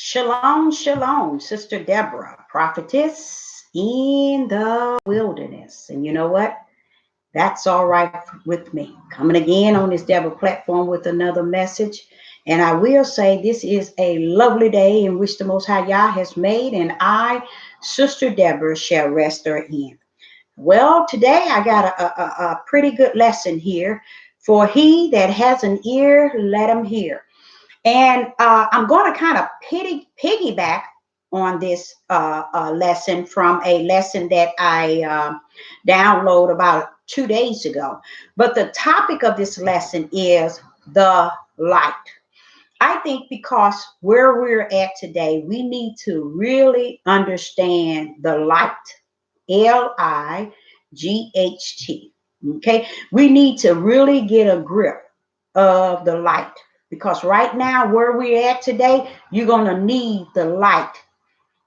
Shalom, shalom, Sister Deborah, prophetess in the wilderness. And you know what? That's all right with me. Coming again on this Deborah platform with another message. And I will say this is a lovely day in which the Most High Yah has made, and I, Sister Deborah, shall rest therein. Well, today I got a pretty good lesson here. For he that has an ear, let him hear. And I'm going to kind of piggyback on this lesson from a lesson that I downloaded about 2 days ago. But the topic of this lesson is the light. I think because where we're at today, we need to really understand the light, Light. Okay, we need to really get a grip of the light because right now, where we're at today, you're going to need the light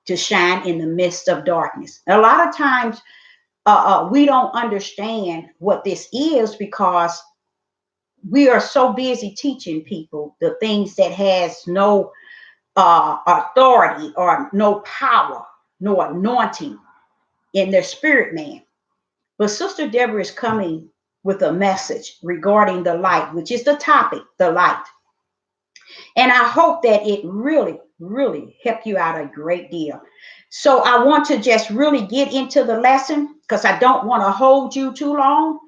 to shine in the midst of darkness. A lot of times, we don't understand what this is because we are so busy teaching people the things that has no authority or no power, no anointing in their spirit man. But Sister Deborah is coming with a message regarding the light, which is the topic, the light. And I hope that it really, really helped you out a great deal. So I want to just really get into the lesson because I don't want to hold you too long.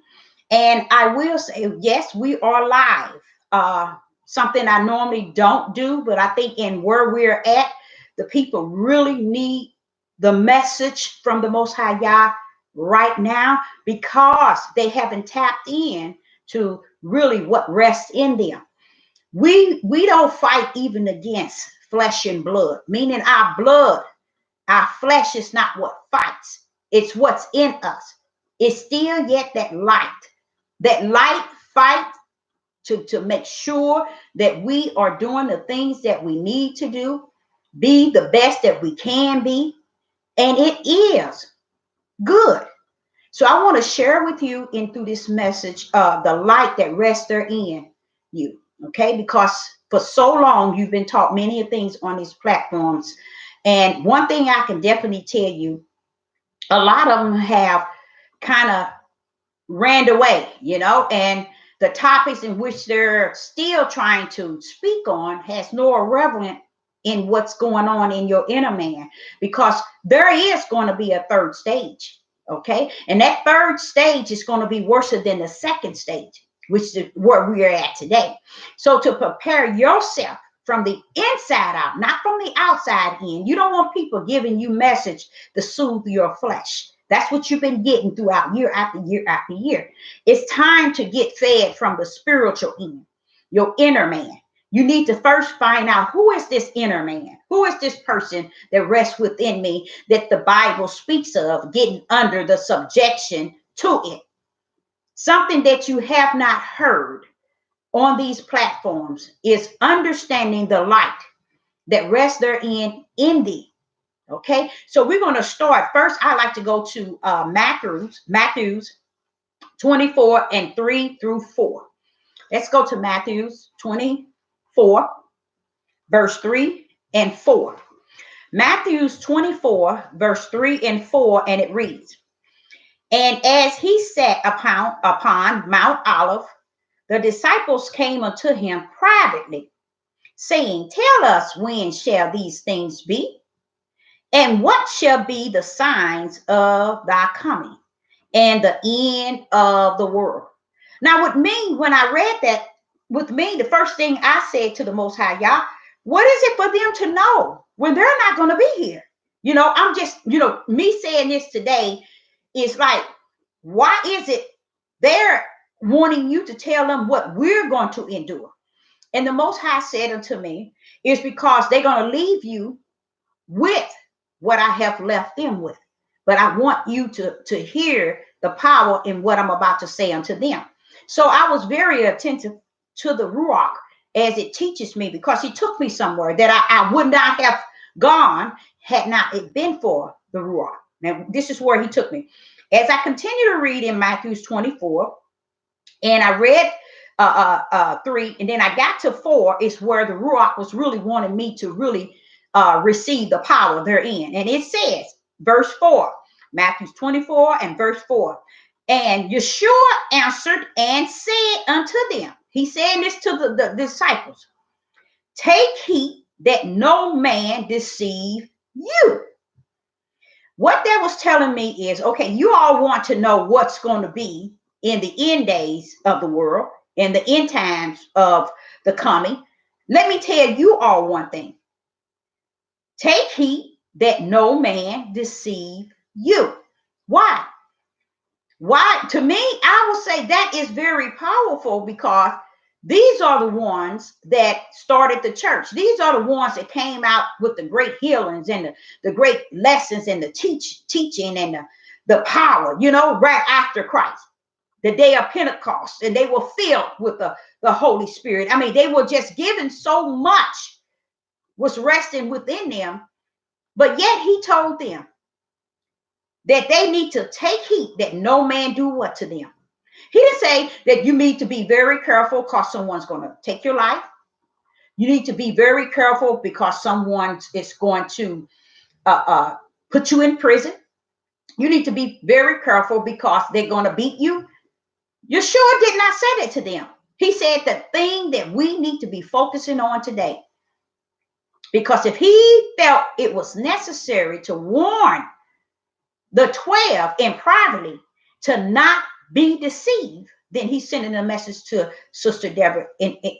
And I will say, yes, we are live. Something I normally don't do, but I think in where we're at, the people really need the message from the Most High Yah right now because they haven't tapped in to really what rests in them. We don't fight even against flesh and blood, meaning our blood, our flesh is not what fights. It's what's in us. It's still yet that light. That light fight to make sure that we are doing the things that we need to do, be the best that we can be. And it is good. So I want to share with you in through this message the light that rests therein you. Okay, because for so long you've been taught many things on these platforms. And one thing I can definitely tell you, a lot of them have kind of ran away, and the topics in which they're still trying to speak on has no relevance in what's going on in your inner man because there is going to be a third stage. Okay, and that third stage is going to be worse than the second stage, which is where we are at today. So to prepare yourself from the inside out, not from the outside in, you don't want people giving you message to soothe your flesh. That's what you've been getting throughout year after year after year. It's time to get fed from the spiritual end, your inner man. You need to first find out, who is this inner man? Who is this person that rests within me that the Bible speaks of getting under the subjection to it? Something that you have not heard on these platforms is understanding the light that rests therein in thee. Okay, so we're going to start first. I like to go to Matthew's 24 and 3 through 4. Let's go to Matthew's 24, verse 3 and 4. Matthew's 24, verse 3 and 4, and it reads, "And as he sat upon Mount Olive, the disciples came unto him privately, saying, Tell us, when shall these things be? And what shall be the signs of thy coming and the end of the world?" Now, with me, when I read that, with me, the first thing I said to the Most High Yah, what is it for them to know when they're not going to be here? I'm just, me saying this today is like, why is it they're wanting you to tell them what we're going to endure? And the Most High said unto me, is because they're going to leave you with what I have left them with. But I want you to hear the power in what I'm about to say unto them. So I was very attentive to the Ruach as it teaches me, because he took me somewhere that I would not have gone had not it been for the Ruach. Now, this is where he took me. As I continue to read in Matthew 24, and I read 3, and then I got to 4, is where the Ruach was really wanting me to really receive the power therein. And it says, verse 4, Matthew 24 and verse 4. And Yeshua answered and said unto them, he's saying this to the disciples, take heed that no man deceive you. What that was telling me is, okay, you all want to know what's going to be in the end days of the world, in the end times of the coming. Let me tell you all one thing. Take heed that no man deceive you. Why? Why? To me, I will say that is very powerful, because these are the ones that started the church. These are the ones that came out with the great healings and the great lessons and the teaching and the power, right after Christ, the day of Pentecost. And they were filled with the Holy Spirit. I mean, they were just given so much was resting within them. But yet he told them that they need to take heed that no man do what to them. He didn't say that you need to be very careful because someone's going to take your life. You need to be very careful because someone is going to put you in prison. You need to be very careful because they're going to beat you. Yeshua did not say that to them. He said the thing that we need to be focusing on today. Because if he felt it was necessary to warn the 12 in privately to not be deceived, then he's sending a message to Sister Deborah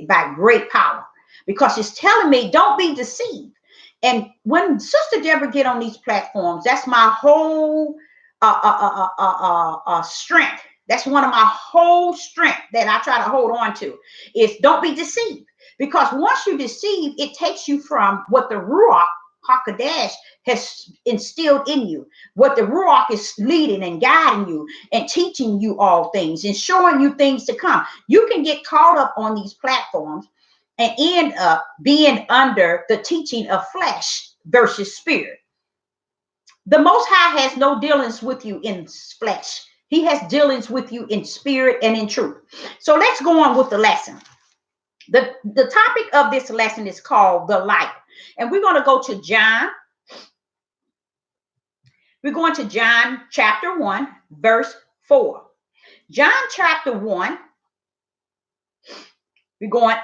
by great power, because it's telling me don't be deceived. And when Sister Deborah get on these platforms, that's my whole strength. That's one of my whole strength that I try to hold on to, is don't be deceived. Because once you deceive, it takes you from what the Ruach HaKodesh has instilled in you, what the Ruach is leading and guiding you and teaching you all things and showing you things to come. You can get caught up on these platforms and end up being under the teaching of flesh versus spirit. The Most High has no dealings with you in flesh. He has dealings with you in spirit and in truth. So let's go on with the lesson. The topic of this lesson is called the light. And we're going to go to John. We're going to John chapter 1, verse 4. John chapter 1, we're going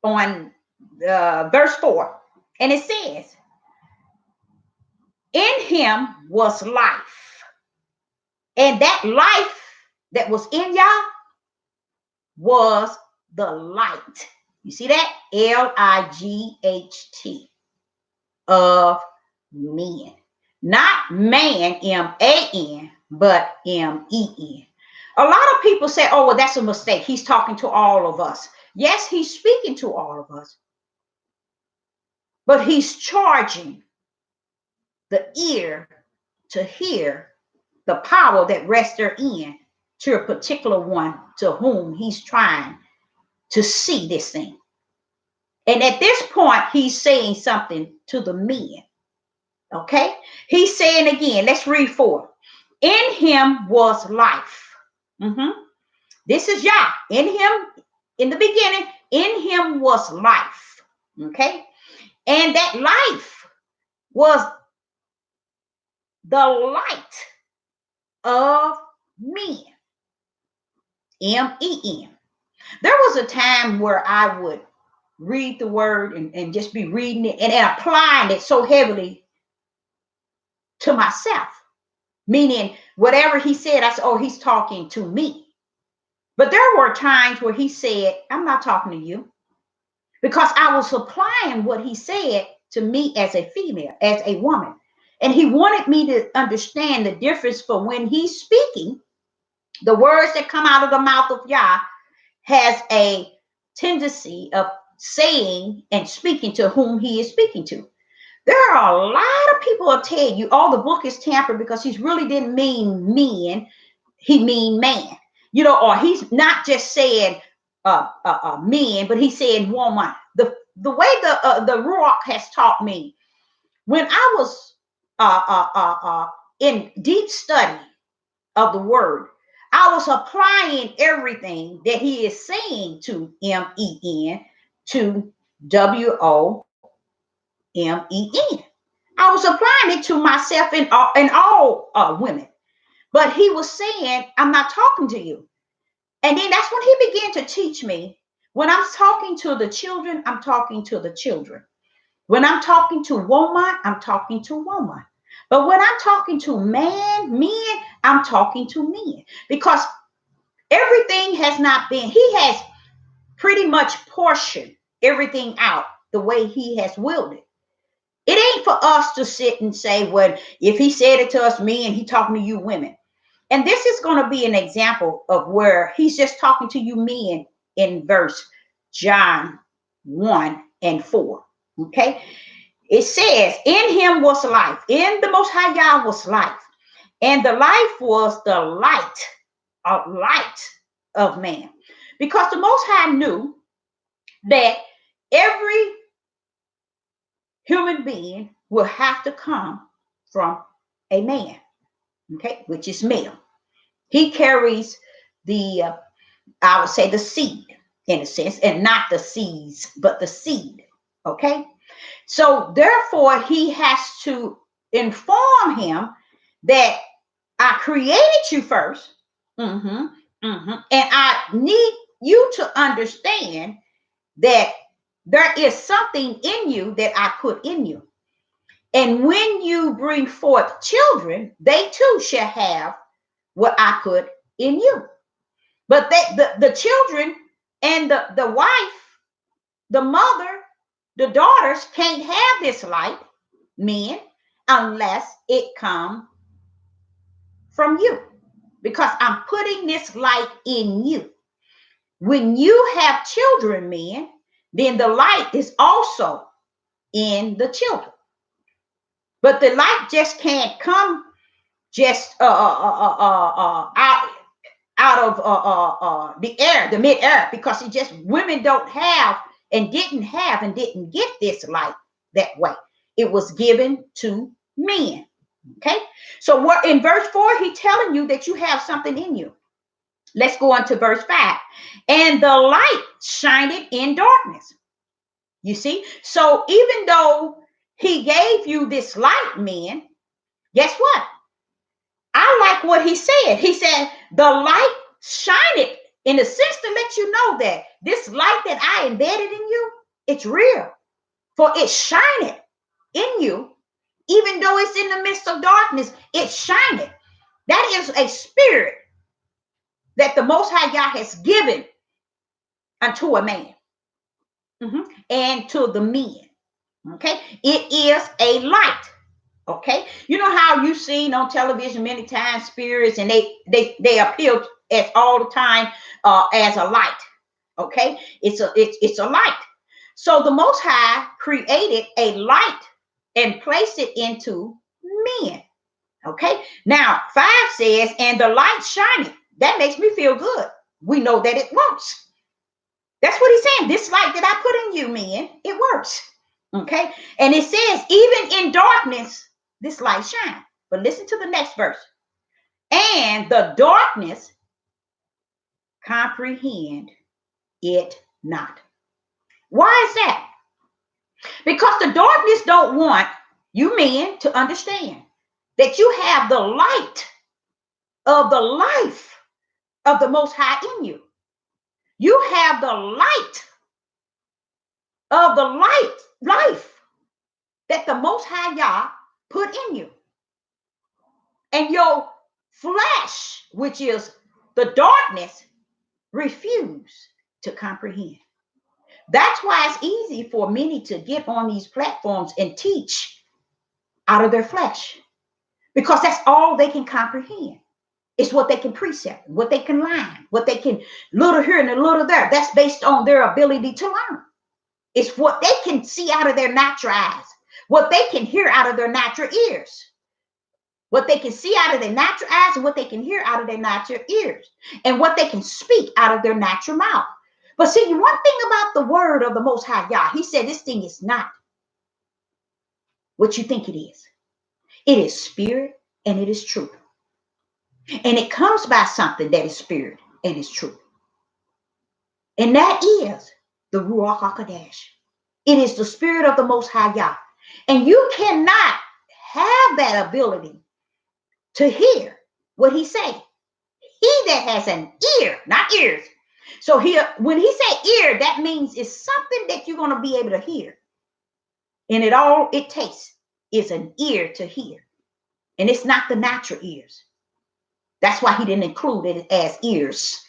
on verse 4. And it says, in him was life. And that life that was in y'all was the light. You see that? Light of men. Not man, M-A-N, but M-E-N. A lot of people say, oh, well, that's a mistake. He's talking to all of us. Yes, he's speaking to all of us. But he's charging the ear to hear the power that rests therein to a particular one to whom he's trying to see this thing. And at this point, he's saying something to the men. Okay? He's saying again, let's read 4. In him was life. This is Yah. In him, in the beginning, in him was life. Okay? And that life was the light of men. M-E-N. There was a time where I would read the word and just be reading it and applying it so heavily to myself. Meaning, whatever he said, I said, oh, he's talking to me. But there were times where he said, I'm not talking to you. Because I was applying what he said to me as a female, as a woman. And he wanted me to understand the difference for when he's speaking, the words that come out of the mouth of Yah has a tendency of saying and speaking to whom he is speaking to. There are a lot of people who tell you, oh, the book is tampered because he really didn't mean men, he mean man. Or he's not just saying men, but he's saying woman. The way the Ruach has taught me, when I was in deep study of the word, I was applying everything that he is saying to M-E-N to W-O-M-A-N. M-E-N. I was applying it to myself and all women. But he was saying, I'm not talking to you. And then that's when he began to teach me. When I'm talking to the children, I'm talking to the children. When I'm talking to woman, I'm talking to woman. But when I'm talking to men, I'm talking to men. Because everything has not been, he has pretty much portioned everything out the way he has willed it. It ain't for us to sit and say, well, if he said it to us men, he talking to you women. And this is going to be an example of where he's just talking to you men in verse John 1 and 4. Okay. It says, in him was life. In the Most High Yah was life. And the life was the light of man. Because the Most High knew that every human being will have to come from a man, okay, which is male. He carries the, I would say the seed in a sense, and not the seeds, but the seed, okay? So therefore, he has to inform him that I created you first, and I need you to understand that there is something in you that I put in you. And when you bring forth children, they too shall have what I put in you. But the children and the wife, the mother, the daughters can't have this light, men, unless it comes from you. Because I'm putting this light in you. When you have children, men, then the light is also in the children. But the light just can't come just out of the air, the mid-air, because it just, women don't have and didn't get this light that way. It was given to men. Okay, so what in verse 4, he's telling you that you have something in you. Let's go on to verse 5. And the light shined in darkness. You see, so even though he gave you this light, men, guess what? I like what he said. He said, the light shined in a sense to let you know that this light that I embedded in you, it's real. For it shined in you, even though it's in the midst of darkness, it shined. That is a spirit that the Most High God has given unto a man and to the men. Okay, it is a light. Okay, you know how you've seen on television many times spirits, and they appeal as all the time as a light. Okay, it's a light. So the Most High created a light and placed it into men. Okay, now 5 says, and the light shining. That makes me feel good. We know that it works. That's what he's saying. This light that I put in you, men, it works. Okay, and it says, even in darkness, this light shines. But listen to the next verse. And the darkness comprehend it not. Why is that? Because the darkness don't want you men to understand that you have the light of the life of the Most High in you. You have the light of the life that the Most High Yah put in you. And your flesh, which is the darkness, refuse to comprehend. That's why it's easy for many to get on these platforms and teach out of their flesh, because that's all they can comprehend. It's what they can precept, what they can line, what they can little here and a little there. That's based on their ability to learn. It's what they can see out of their natural eyes, what they can hear out of their natural ears, what they can see out of their natural eyes, and what they can hear out of their natural ears, and what they can speak out of their natural mouth. But see, one thing about the word of the Most High Yah, he said this thing is not what you think it is. It is spirit and it is truth. And it comes by something that is spirit and is truth. And that is the Ruach HaKodesh. It is the spirit of the Most High Yah. And you cannot have that ability to hear what he say. He that has an ear, not ears. So here, when he say ear, that means it's something that you're going to be able to hear. And it takes is an ear to hear. And it's not the natural ears. That's why he didn't include it as ears.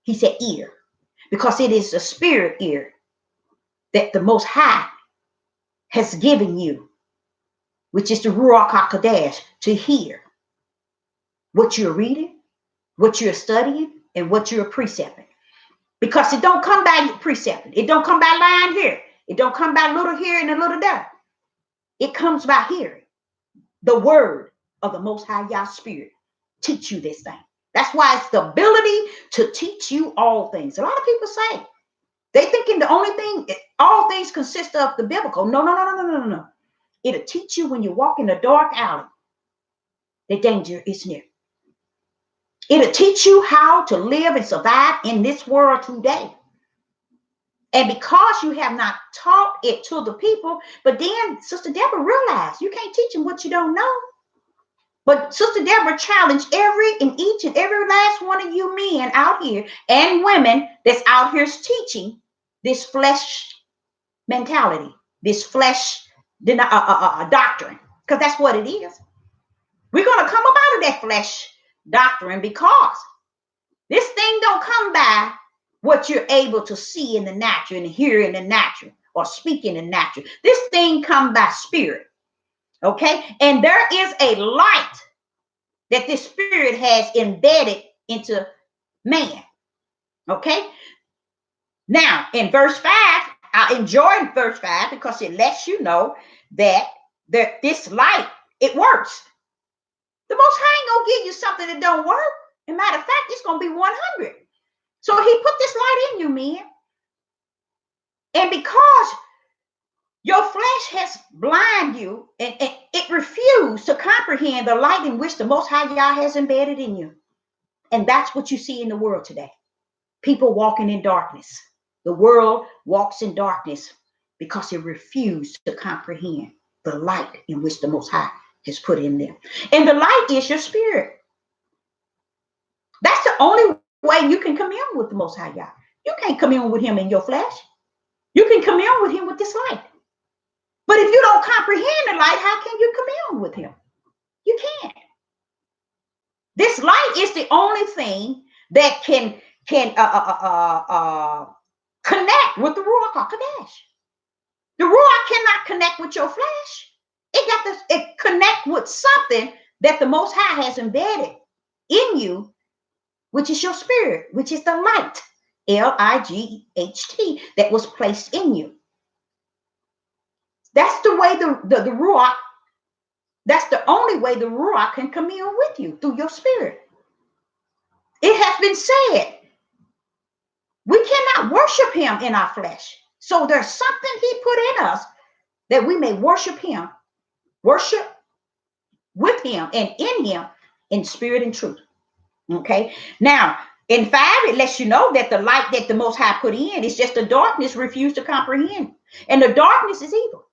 He said ear, because it is the spirit ear that the Most High has given you, which is the Ruach HaKodesh, to hear what you're reading, what you're studying, and what you're precepting. Because it don't come by precepting. It don't come by lying here. It don't come by little here and a little there. It comes by hearing the word of the Most High Yah Spirit teach you this thing. That's why it's the ability to teach you all things. A lot of people say they thinking the only thing, all things consist of the biblical. No. It'll teach you when you walk in a dark alley. The danger is near. It'll teach you how to live and survive in this world today. And because you have not taught it to the people, but then Sister Deborah realized you can't teach them what you don't know. But Sister Deborah challenged each and every last one of you men out here and women that's out here teaching this flesh mentality, this flesh doctrine, because that's what it is. We're going to come up out of that flesh doctrine because this thing don't come by what you're able to see in the natural and hear in the natural or speak in the natural. This thing come by spirit. Okay. And there is a light that this spirit has embedded into man. Okay. Now in verse 5, I enjoy verse 5 because it lets you know that this light, it works. The Most High ain't gonna give you something that don't work. As a matter of fact, it's gonna be 100. So he put this light in you, men. And because your flesh has blinded you and it refused to comprehend the light in which the Most High Yah has embedded in you. And that's what you see in the world today. People walking in darkness. The world walks in darkness because it refused to comprehend the light in which the Most High has put in them. And the light is your spirit. That's the only way you can commune with the Most High Yah. You can't commune with him in your flesh. You can commune with him with this light. But if you don't comprehend the light, how can you commune with him? You can't. This light is the only thing that can connect with the Ruach HaKodesh. The Ruach cannot connect with your flesh. It connect with something that the Most High has embedded in you, which is your spirit, which is the light, L-I-G-H-T, that was placed in you. That's the way the Ruach, that's the only way the Ruach can commune with you, through your spirit. It has been said, we cannot worship him in our flesh. So there's something he put in us that we may worship him, worship with him and in him in spirit and truth. Okay. Now, in 5, it lets you know that the light that the Most High put in is just the darkness refused to comprehend. And the darkness is evil.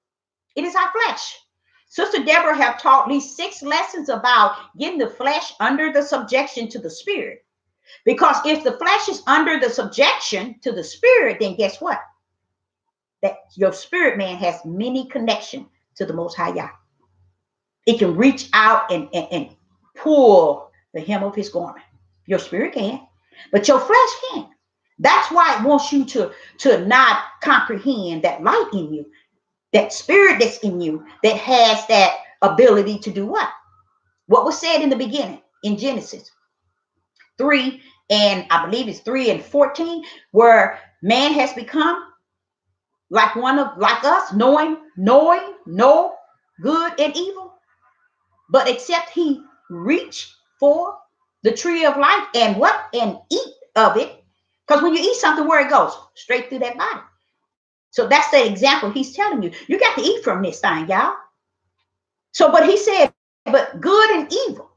It is our flesh. Sister Deborah have taught at least 6 lessons about getting the flesh under the subjection to the spirit. Because if the flesh is under the subjection to the spirit, then guess what? That your spirit man has many connections to the Most High Yah. It can reach out and pull the hem of his garment. Your spirit can, but your flesh can't. That's why it wants you to not comprehend that light in you, that spirit that's in you that has that ability to do what? What was said in the beginning in Genesis 3, and I believe it's 3 and 14, where man has become like us, knowing no good and evil, but except he reach for the tree of life and what? And eat of it. Because when you eat something, where it goes? Straight through that body. So that's the example he's telling you. You got to eat from this thing, y'all. So, but he said, but good and evil.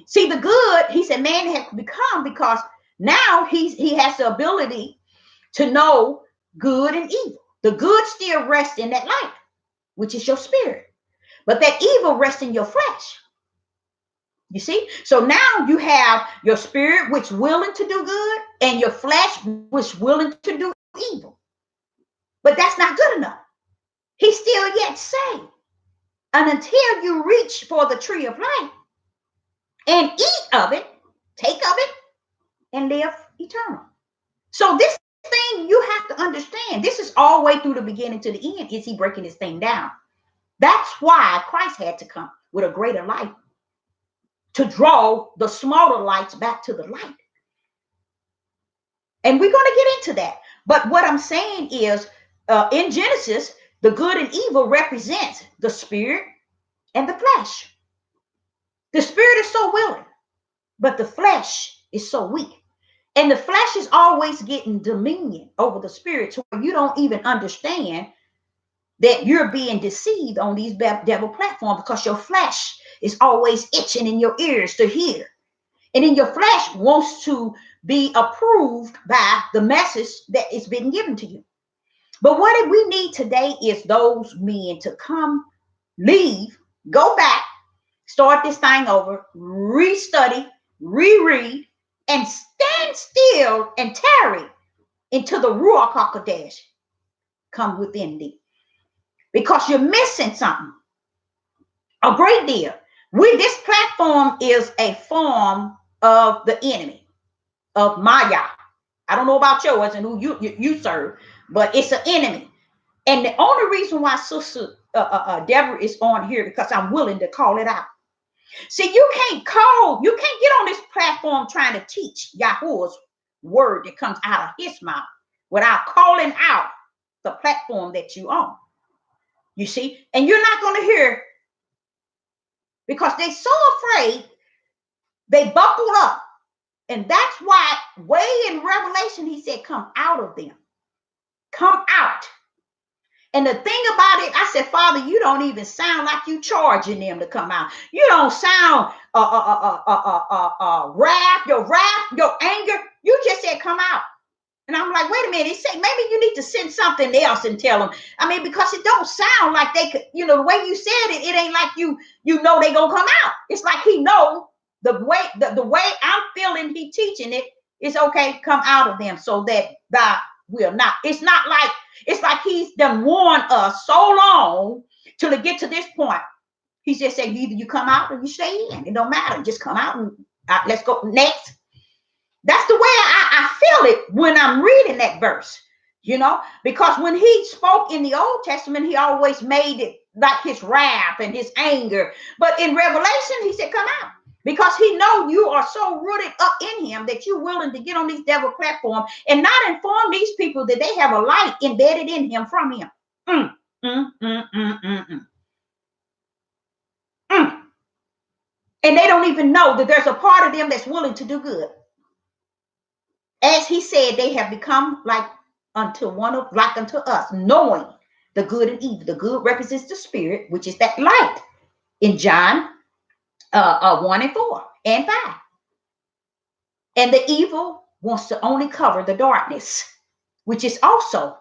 See, the good, he said, man has become because now he has the ability to know good and evil. The good still rests in that light. which is your spirit. But that evil rests in your flesh. You see? So now you have your spirit, which willing to do good, and your flesh, which willing to do evil. But that's not good enough. He's still yet saved. And until you reach for the tree of life and eat of it, take of it, and live eternal. So this thing you have to understand. This is all the way through the beginning to the end. Is he breaking this thing down? That's why Christ had to come with a greater light to draw the smaller lights back to the light. And we're going to get into that. But what I'm saying is, in Genesis, the good and evil represents the spirit and the flesh. The spirit is so willing, but the flesh is so weak. And the flesh is always getting dominion over the spirit, to where you don't even understand that you're being deceived on these devil platforms, because your flesh is always itching in your ears to hear. And then your flesh wants to be approved by the message that is being given to you. But what we need today is those men to come, leave, go back, start this thing over, restudy, reread, and stand still and tarry until the Ruach HaKodesh come within thee. Because you're missing something, a great deal. This platform is a form of the enemy, of Maya. I don't know about yours and who you serve, but it's an enemy. And the only reason why Sister Deborah is on here, because I'm willing to call it out. See, you can't get on this platform trying to teach Yahuwah's word that comes out of his mouth without calling out the platform that you own. You see, and you're not going to hear, because they're so afraid, they buckle up. And that's why way in Revelation, he said, come out of them. Come out. And the thing about it, I said, Father, you don't even sound like you charging them to come out. You don't sound wrath, your anger. You just said, come out. And I'm like, wait a minute. He said, maybe you need to send something else and tell them. I mean, because it don't sound like they could, the way you said it, it ain't like you know they gonna come out. It's like he know the way I'm feeling he teaching it is okay, come out of them so that God will not. It's like he's done warned us so long till it get to this point. He just said, either you come out or you stay in. It don't matter. Just come out and let's go next. That's the way I feel it when I'm reading that verse, because when he spoke in the Old Testament, he always made it like his wrath and his anger. But in Revelation, he said, come out, because he know you are so rooted up in him that you're willing to get on these devil platform and not inform these people that they have a light embedded in him from him. And they don't even know that there's a part of them that's willing to do good. As he said, they have become like unto us, knowing the good and evil. The good represents the spirit, which is that light in John 1 and 4 and 5. And the evil wants to only cover the darkness, which is also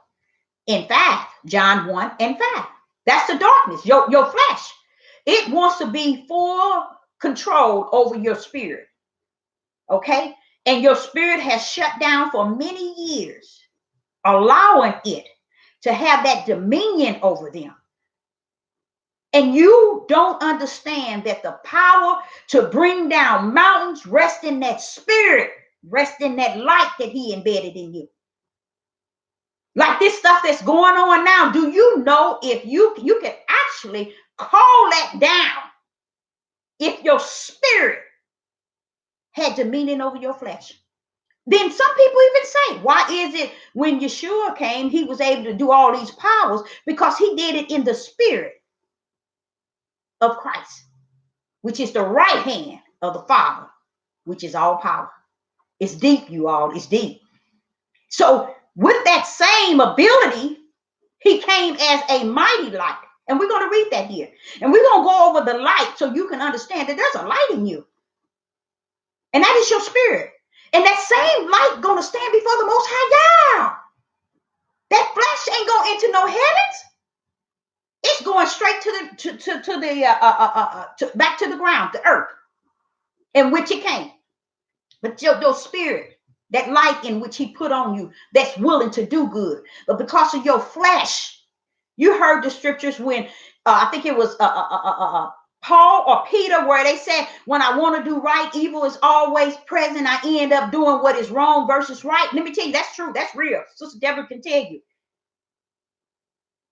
in 5, John 1 and 5. That's the darkness, your flesh. It wants to be full control over your spirit. Okay? And your spirit has shut down for many years, allowing it to have that dominion over them. And you don't understand that the power to bring down mountains rests in that spirit, rests in that light that he embedded in you. Like this stuff that's going on now, do you know if you can actually call that down if your spirit had dominion over your flesh? Then some people even say, why is it when Yeshua came, he was able to do all these powers? Because he did it in the spirit of Christ, which is the right hand of the Father, which is all power. It's deep, you all. It's deep. So with that same ability, he came as a mighty light. And we're going to read that here. And we're going to go over the light so you can understand that there's a light in you. And that is your spirit. And that same light going to stand before the Most High God. That flesh ain't going into no heavens. It's going straight to the back to the ground, the earth, in which it came. But your spirit, that light in which he put on you, that's willing to do good. But because of your flesh, you heard the scriptures when I think it was Paul or Peter, where they said, when I want to do right, evil is always present. I end up doing what is wrong versus right. Let me tell you, that's true. That's real. Sister Deborah can tell you.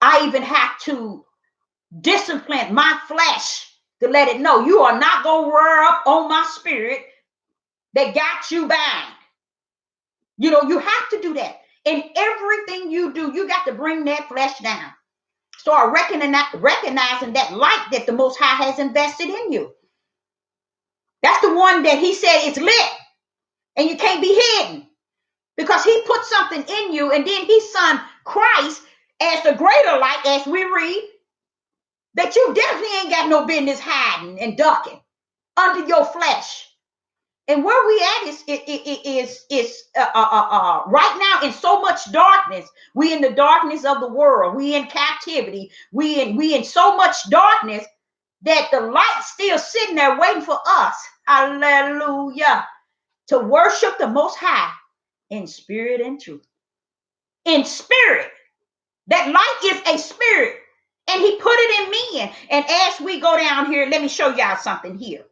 I even have to discipline my flesh to let it know you are not going to rear up on my spirit that got you bound. You know, you have to do that. In everything you do, you got to bring that flesh down. Start recognizing that light that the Most High has invested in you. That's the one that he said it's lit and you can't be hidden, because he put something in you, and then he sent Christ as the greater light, as we read, that you definitely ain't got no business hiding and ducking under your flesh. And where we at is right now in so much darkness. We in the darkness of the world. We in captivity. We in so much darkness that the light's still sitting there waiting for us. Hallelujah. To worship the Most High in spirit and truth. In spirit. That light is a spirit. And he put it in me. And as we go down here, let me show y'all something here.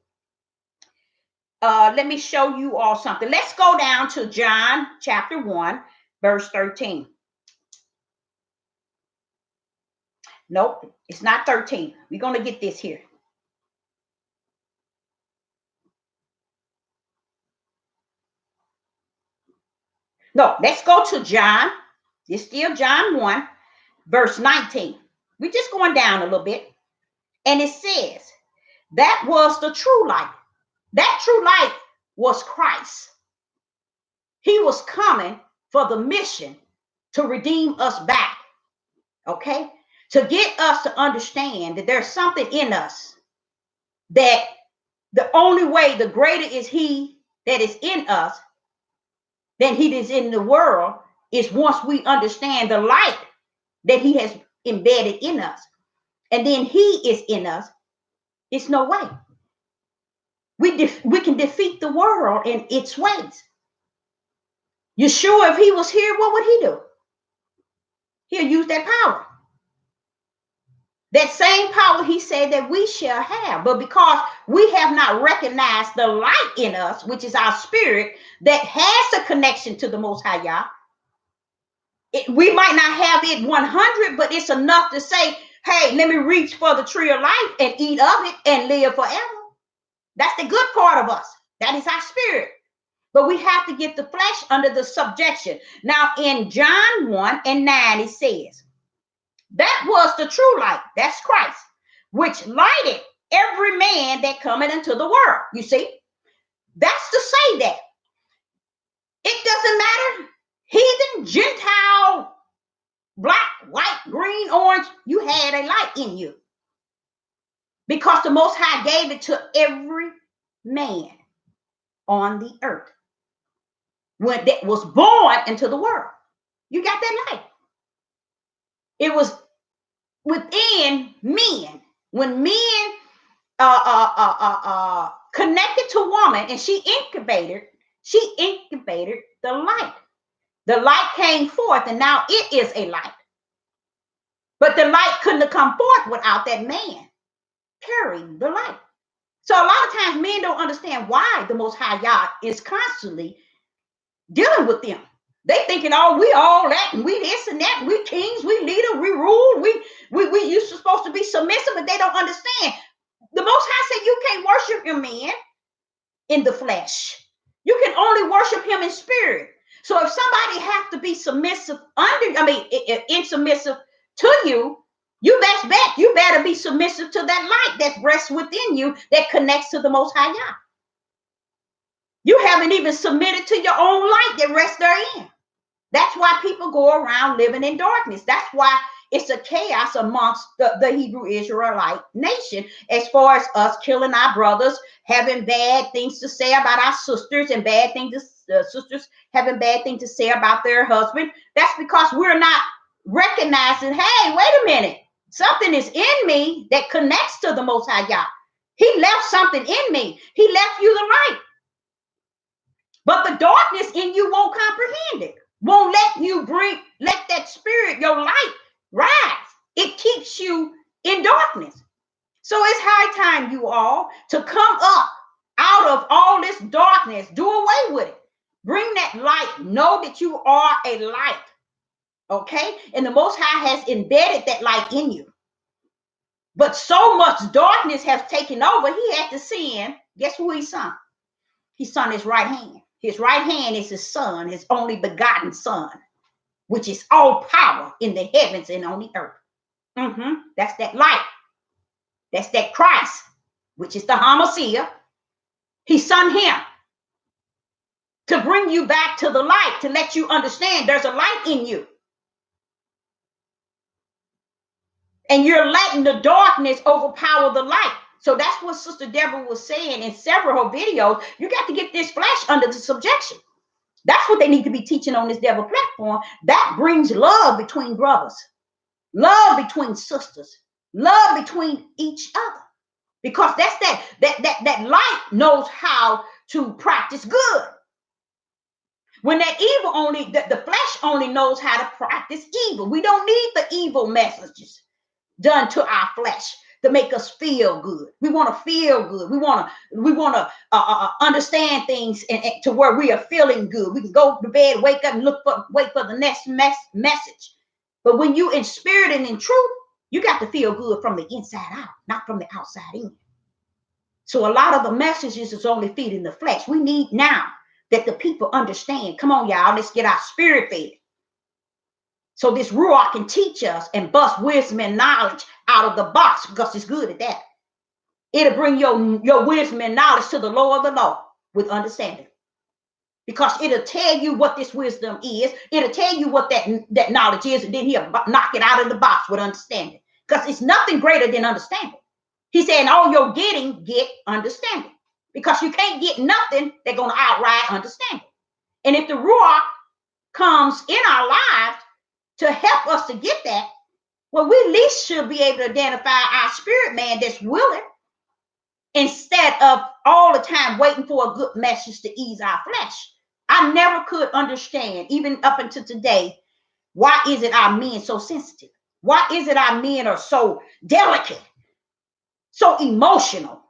Let me show you all something. Let's go down to John chapter 1, verse 13. Nope, it's not 13. We're going to get this here. No, let's go to John. It's still John 1, verse 19. We're just going down a little bit. And it says, that was the true light. That true light was Christ. He was coming for the mission to redeem us back. Okay? To get us to understand that there's something in us, that the only way, the greater is he that is in us than he is in the world, is once we understand the light that he has embedded in us. And then he is in us. It's no way. We can defeat the world in its ways. Yeshua, if he was here, what would he do? He'll use that power. That same power he said that we shall have. But because we have not recognized the light in us, which is our spirit, that has a connection to the Most High Yah, we might not have it 100, but it's enough to say, hey, let me reach for the tree of life and eat of it and live forever. That's the good part of us. That is our spirit. But we have to get the flesh under the subjection. Now, in John 1 and 9, it says, that was the true light. That's Christ, which lighted every man that cometh into the world. You see, that's to say that it doesn't matter, heathen, Gentile, black, white, green, orange, you had a light in you. Because the Most High gave it to every man on the earth when that was born into the world. You got that light. It was within men. When men connected to woman and she incubated the light. The light came forth, and now it is a light. But the light couldn't have come forth without that man carrying the light. So a lot of times men don't understand why the Most High Yah is constantly dealing with them. They thinking, oh, we all that, and we this and that, and we kings, we leader, we rule, we you supposed to be submissive, but they don't understand. The Most High said you can't worship your man in the flesh. You can only worship him in spirit. So if somebody has to be submissive insubmissive to you, you best bet you better be submissive to that light that rests within you that connects to the Most High Yah. You haven't even submitted to your own light that rests therein. That's why people go around living in darkness. That's why it's a chaos amongst the Hebrew Israelite nation, as far as us killing our brothers, having bad things to say about our sisters, and bad things sisters having bad things to say about their husband. That's because we're not recognizing, hey, wait a minute. Something is in me that connects to the Most High God. He left something in me. He left you the light. But the darkness in you won't comprehend it. Won't let that spirit, your light, rise. It keeps you in darkness. So it's high time, you all, to come up out of all this darkness. Do away with it. Bring that light. Know that you are a light. Okay? And the Most High has embedded that light in you. But so much darkness has taken over, he had to send, guess who he sent? He sent his right hand. His right hand is his son, his only begotten son, which is all power in the heavens and on the earth. That's that light. That's that Christ, which is the Hamashiach. He sent him to bring you back to the light, to let you understand there's a light in you. And you're letting the darkness overpower the light. So that's what Sister Deborah was saying in several of her videos. You got to get this flesh under the subjection. That's what they need to be teaching on this devil platform. That brings love between brothers, love between sisters, love between each other. Because that's that light knows how to practice good. When that evil only, the flesh only knows how to practice evil. We don't need the evil messages done to our flesh to make us feel good. We want to feel good. We want to understand things and to where we are feeling good. We can go to bed, wake up, and wait for the next message. But when you in spirit and in truth, you got to feel good from the inside out, not from the outside in. So a lot of the messages is only feeding the flesh. We need now that the people understand. Come on, y'all, let's get our spirit fed. So this Ruach can teach us and bust wisdom and knowledge out of the box, because it's good at that. It'll bring your wisdom and knowledge to the low of the low with understanding. Because it'll tell you what this wisdom is. It'll tell you what that knowledge is, and then he'll knock it out of the box with understanding. Because it's nothing greater than understanding. He said, in all you're getting, get understanding. Because you can't get nothing that's going to outright understanding. And if the Ruach comes in our lives to help us to get that, well, we at least should be able to identify our spirit man that's willing, instead of all the time waiting for a good message to ease our flesh. I never could understand, even up until today, why is it our men so sensitive? Why is it our men are so delicate, so emotional?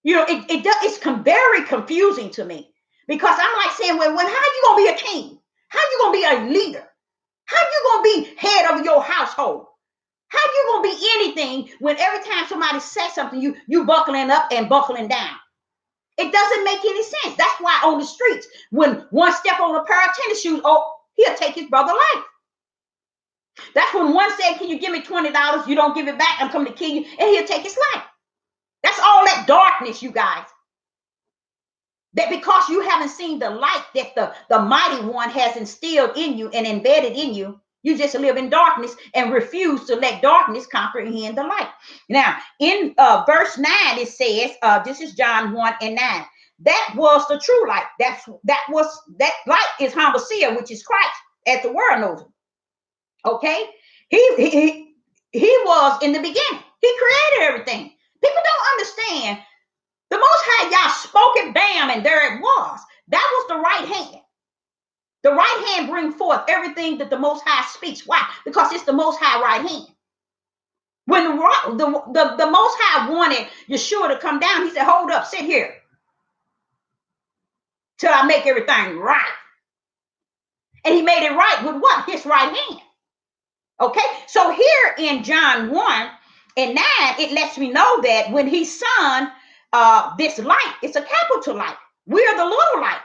You know, it's very confusing to me, because I'm like saying, well, how are you going to be a king? How are you going to be a leader? How are you going to be head of your household? How are you going to be anything when every time somebody says something, you buckling up and buckling down? It doesn't make any sense. That's why on the streets, when one step on a pair of tennis shoes, oh, he'll take his brother's life. That's when one said, can you give me $20? You don't give it back, I'm coming to kill you, and he'll take his life. That's all that darkness, you guys. That because you haven't seen the light that the mighty one has instilled in you and embedded in you, you just live in darkness and refuse to let darkness comprehend the light. Now, in verse 9, it says, this is John 1:9. That was the true light. That light is Hamashiach, which is Christ, as the world knows him. Okay? He was in the beginning. He created everything. People don't understand. The Most High Yah spoke it, bam, and there it was. That was the right hand. The right hand brings forth everything that the Most High speaks. Why? Because it's the Most High right hand. When the Most High wanted Yeshua to come down, he said, hold up, sit here till I make everything right. And he made it right with what? His right hand. Okay? So here in John 1:9, it lets me know that when he son this light, it's a capital light. We are the little light,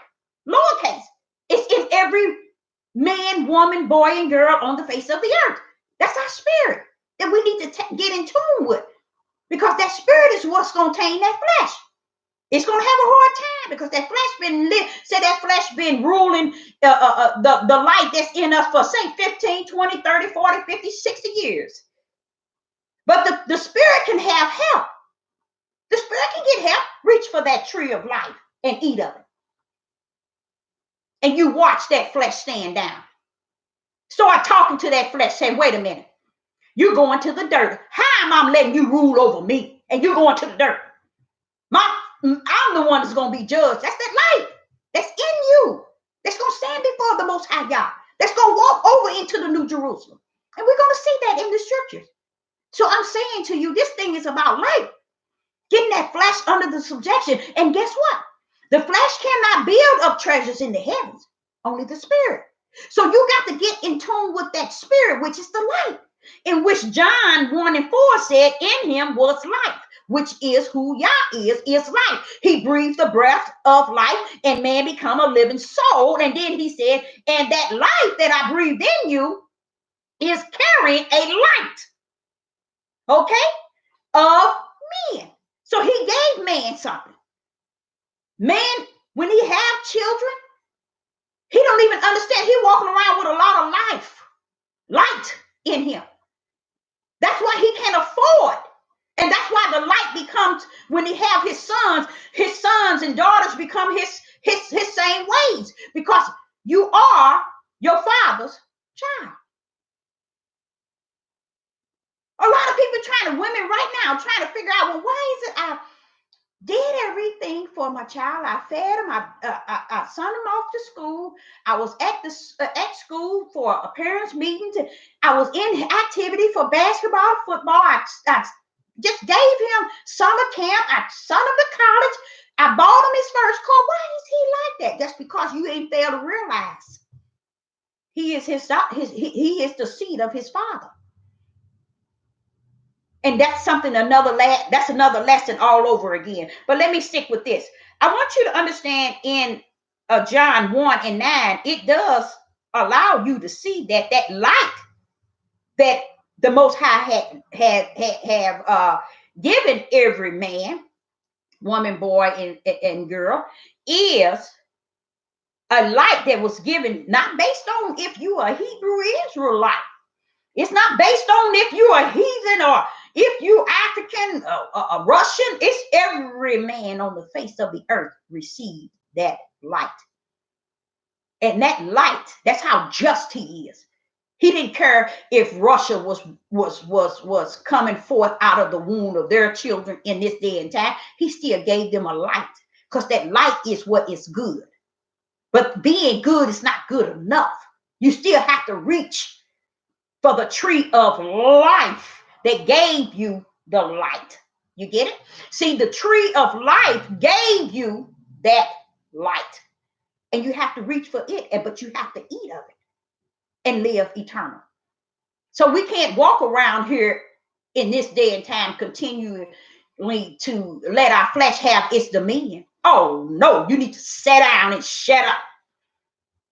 lowercase. It's in every man, woman, boy, and girl on the face of the earth. That's our spirit that we need to get in tune with, because that spirit is what's going to tame that flesh. It's going to have a hard time because that flesh been ruling the light that's in us for, say, 15, 20, 30, 40, 50, 60 years. But the spirit can have help. The spirit can get help. Reach for that tree of life and eat of it. And you watch that flesh stand down. Start talking to that flesh. Say, wait a minute. You're going to the dirt. How am I letting you rule over me and you're going to the dirt? I'm the one that's going to be judged. That's that light that's in you. That's going to stand before the Most High God. That's going to walk over into the New Jerusalem. And we're going to see that in the scriptures. So I'm saying to you, this thing is about light. Getting that flesh under the subjection. And guess what? The flesh cannot build up treasures in the heavens. Only the spirit. So you got to get in tune with that spirit, which is the light, in which John 1 and 4 said, in him was life, which is who Yah is life. He breathed the breath of life and man become a living soul. And then he said, and that life that I breathed in you is carrying a light, okay, of men. So he gave man something. Man, when he have children, he don't even understand. He walking around with a lot of light in him. That's why he can't afford. And that's why the light becomes, when he have his sons and daughters become his same ways, because you are your father's child. A lot of people women right now trying to figure out, well, why is it I did everything for my child? I fed him, I sent him off to school. I was at school for a parents' meetings. I was in activity for basketball, football. I just gave him summer camp. I sent him to college. I bought him his first car. Why is he like that? That's because you ain't failed to realize he is he is the seed of his father. And that's that's another lesson all over again. But let me stick with this. I want you to understand in John 1 and 9, it does allow you to see that light that the Most High have given every man, woman, boy, and girl is a light that was given not based on if you are Hebrew Israelite. It's not based on if you are heathen or if you African, Russian. It's every man on the face of the earth received that light. And that light, that's how just he is. He didn't care if Russia was coming forth out of the womb of their children in this day and time. He still gave them a light, because that light is what is good. But being good is not good enough. You still have to reach for the tree of life that gave you the light. You get it? See, the tree of life gave you that light. And you have to reach for it, but you have to eat of it and live eternal. So we can't walk around here in this day and time continually to let our flesh have its dominion. Oh, no, you need to sit down and shut up.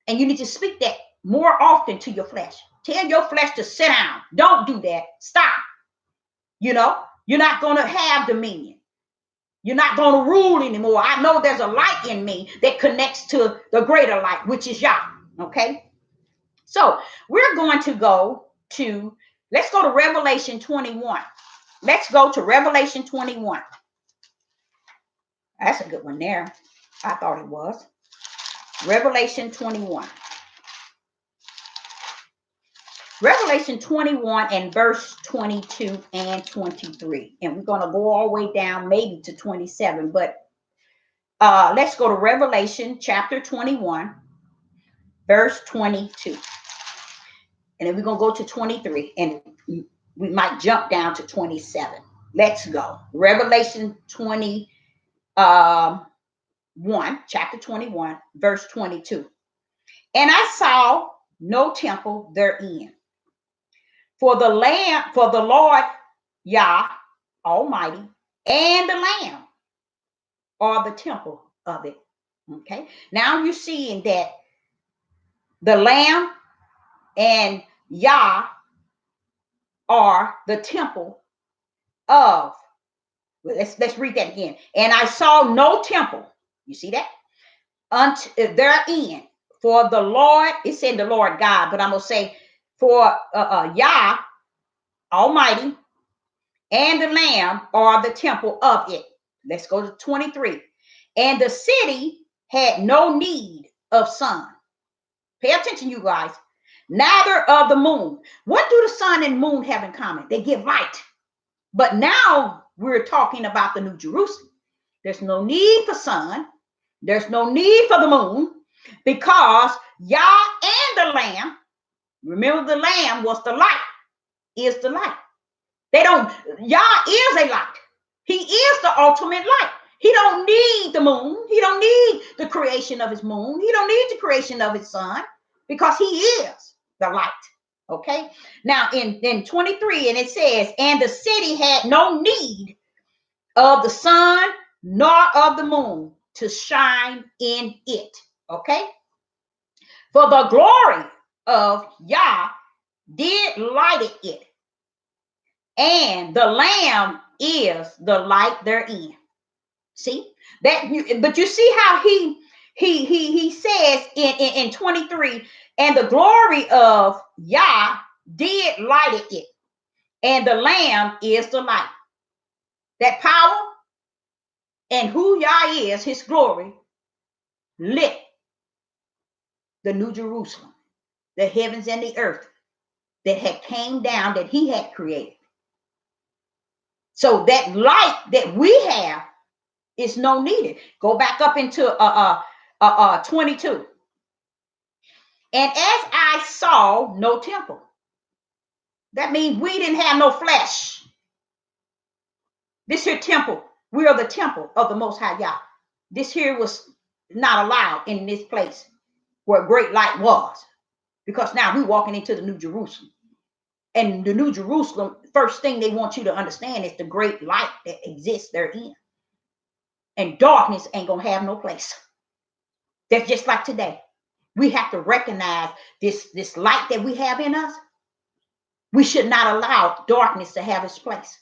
And you need to speak that more often to your flesh. Tell your flesh to sit down. Don't do that. Stop. You're not going to have dominion. You're not going to rule anymore. I know there's a light in me that connects to the greater light, which is Yah. Okay? So we're going to let's go to Revelation 21. Let's go to Revelation 21. That's a good one there. I thought it was. Revelation 21. Revelation 21 and verse 22 and 23. And we're going to go all the way down maybe to 27. But let's go to Revelation chapter 21, verse 22. And then we're going to go to 23. And we might jump down to 27. Let's go. Revelation 21, chapter 21, verse 22. And I saw no temple therein. For the Lord Yah Almighty and the Lamb are the temple of it. Okay. Now you're seeing that the Lamb and Yah are the temple of. Let's read that again. And I saw no temple. You see that? Therein. For the Lord, it's in the Lord God, but I'm gonna say for Yah Almighty and the Lamb are the temple of it. Let's go to 23. And the city had no need of sun. Pay attention, you guys. neither of the moon. What do the sun and moon have in common? They give light. But now we're talking about the New Jerusalem. There's no need for sun. There's no need for the moon, because Yah and the Lamb, remember the Lamb was the light, is the light. Yah is a light. He is the ultimate light. He don't need the moon. He don't need the creation of his moon. He don't need the creation of his sun, because he is the light. Okay. Now in 23, and it says, and the city had no need of the sun nor of the moon to shine in it. Okay. For the glory of Yah did light it, and the Lamb is the light therein. See that? But you see how he says in 23, and the glory of Yah did light it, and the Lamb is the light. That power and who Yah is, his glory, lit the New Jerusalem, the heavens and the earth that had came down, that he had created. So that light that we have is no needed. Go back up into 22. And as I saw no temple. That means we didn't have no flesh. This here temple, we are the temple of the Most High Yah. This here was not allowed in this place where great light was, because now we're walking into the New Jerusalem. And the New Jerusalem, first thing they want you to understand is the great light that exists therein. And darkness ain't going to have no place. That's just like today. We have to recognize this light that we have in us. We should not allow darkness to have its place.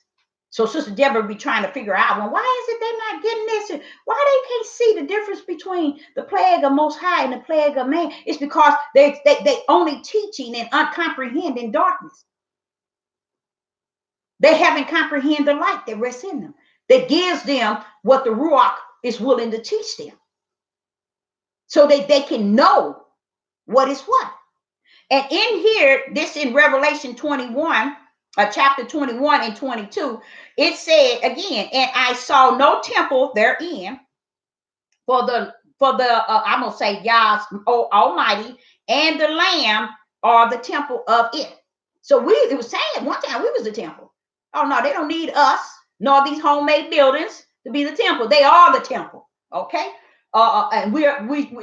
So Sister Deborah be trying to figure out, well, why is it they're not getting this? Why they can't see the difference between the plague of Most High and the plague of man? It's because they only teaching and uncomprehending darkness. They haven't comprehended the light that rests in them, that gives them what the Ruach is willing to teach them, so that they can know what is what. And in here, this in Revelation 21, chapter 21 and 22, it said again, and I saw no temple therein, for the I'm gonna say Yah's Almighty and the Lamb are the temple of it. So it was saying one time we was the temple. Oh no, they don't need us nor these homemade buildings to be the temple. They are the temple. Okay. And we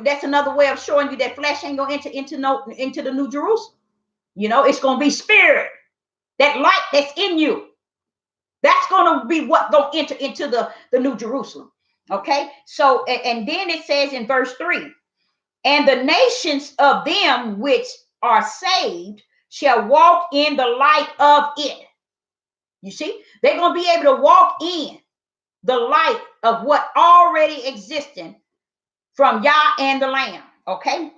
that's another way of showing you that flesh ain't gonna enter into the New Jerusalem. You know, it's gonna be spirit. That light that's in you, that's gonna be what gonna enter into the New Jerusalem. Okay. So and then it says in verse 3, and the nations of them which are saved shall walk in the light of it. You see, they're gonna be able to walk in the light of what already existed from Yah and the Lamb. Okay.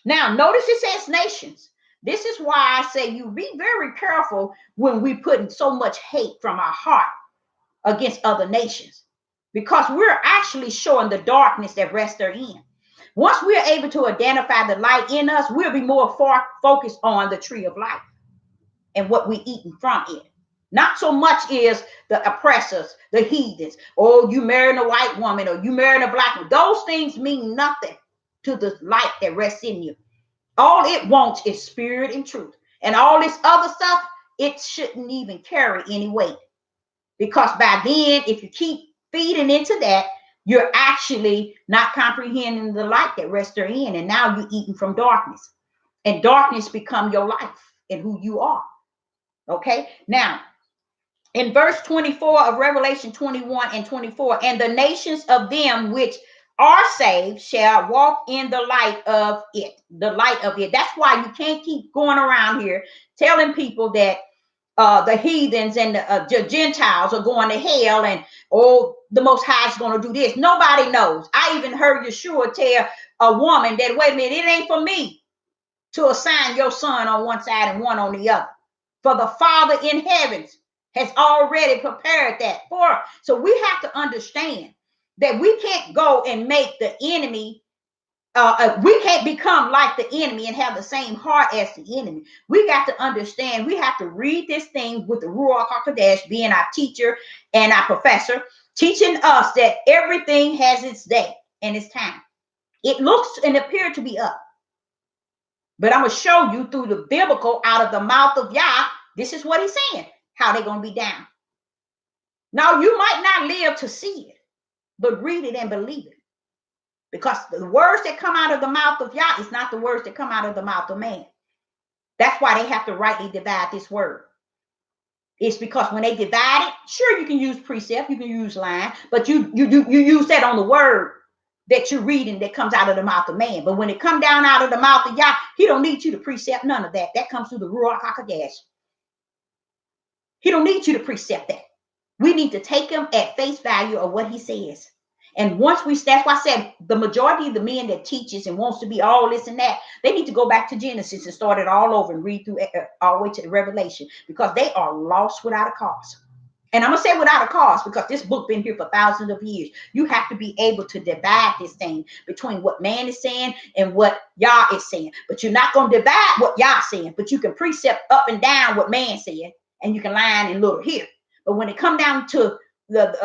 Now notice it says nations. This is why I say you be very careful when we put so much hate from our heart against other nations, because we're actually showing the darkness that rests therein. Once we're able to identify the light in us, we'll be more focused on the tree of life and what we eating from it. Not so much is the oppressors, the heathens, or you marrying a white woman, or you marrying a black woman. Those things mean nothing to the light that rests in you. All it wants is spirit and truth. And all this other stuff, it shouldn't even carry any weight. Because by then, if you keep feeding into that, you're actually not comprehending the light that rests therein. And now you're eating from darkness. And darkness become your life and who you are. Okay? Now, in verse 24 of Revelation 21 and 24, and the nations of them which are saved shall walk in the light of it. The light of it. That's why you can't keep going around here telling people that the heathens and the Gentiles are going to hell, and the Most High is going to do this. Nobody knows. I even heard Yeshua tell a woman that, wait a minute, it ain't for me to assign your son on one side and one on the other. For the Father in heavens has already prepared that for us. So we have to understand that we can't go and make the enemy we can't become like the enemy and have the same heart as the enemy. We got to understand, we have to read this thing with the Ruach HaKodesh being our teacher and our professor, teaching us that everything has its day and its time. It looks and appears to be up. But I'm going to show you through the biblical, out of the mouth of Yah, this is what he's saying, how they're going to be down. Now, you might not live to see it, but read it and believe it. Because the words that come out of the mouth of Yah is not the words that come out of the mouth of man. That's why they have to rightly divide this word. It's because when they divide it, sure, you can use precept, you can use line, but you use that on the word that you're reading that comes out of the mouth of man. But when it comes down out of the mouth of Yah, he don't need you to precept none of that. That comes through the Ruach HaKodesh. He don't need you to precept that. We need to take him at face value of what he says. And once that's why I said the majority of the men that teaches and wants to be all this and that, they need to go back to Genesis and start it all over and read through all the way to the Revelation, because they are lost without a cause. And I'm going to say without a cause, because this book been here for thousands of years. You have to be able to divide this thing between what man is saying and what Yah is saying. But you're not going to divide what Yah is saying, but you can precept up and down what man said, and you can line and little here. But when it come down to the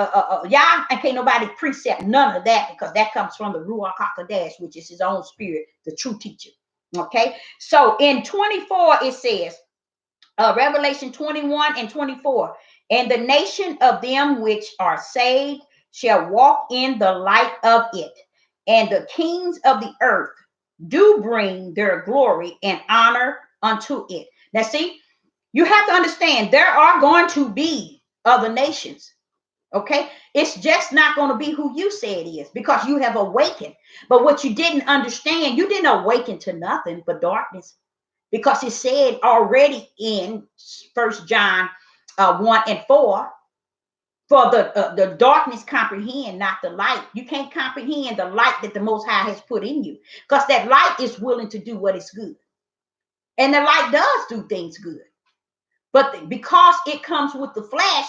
Yah, and can't nobody precept none of that, because that comes from the Ruach HaKodesh, which is his own spirit, the true teacher. Okay, so in 24 it says, Revelation 21 and 24, and the nation of them which are saved shall walk in the light of it, and the kings of the earth do bring their glory and honor unto it. Now see, you have to understand, there are going to be other nations. Okay, it's just not going to be who you say it is, because you have awakened. But what you didn't understand, you didn't awaken to nothing but darkness, because it said already in 1 John 1 and 4, for the darkness comprehend not the light. You can't comprehend the light that the Most High has put in you, because that light is willing to do what is good, and the light does do things good. But because it comes with the flesh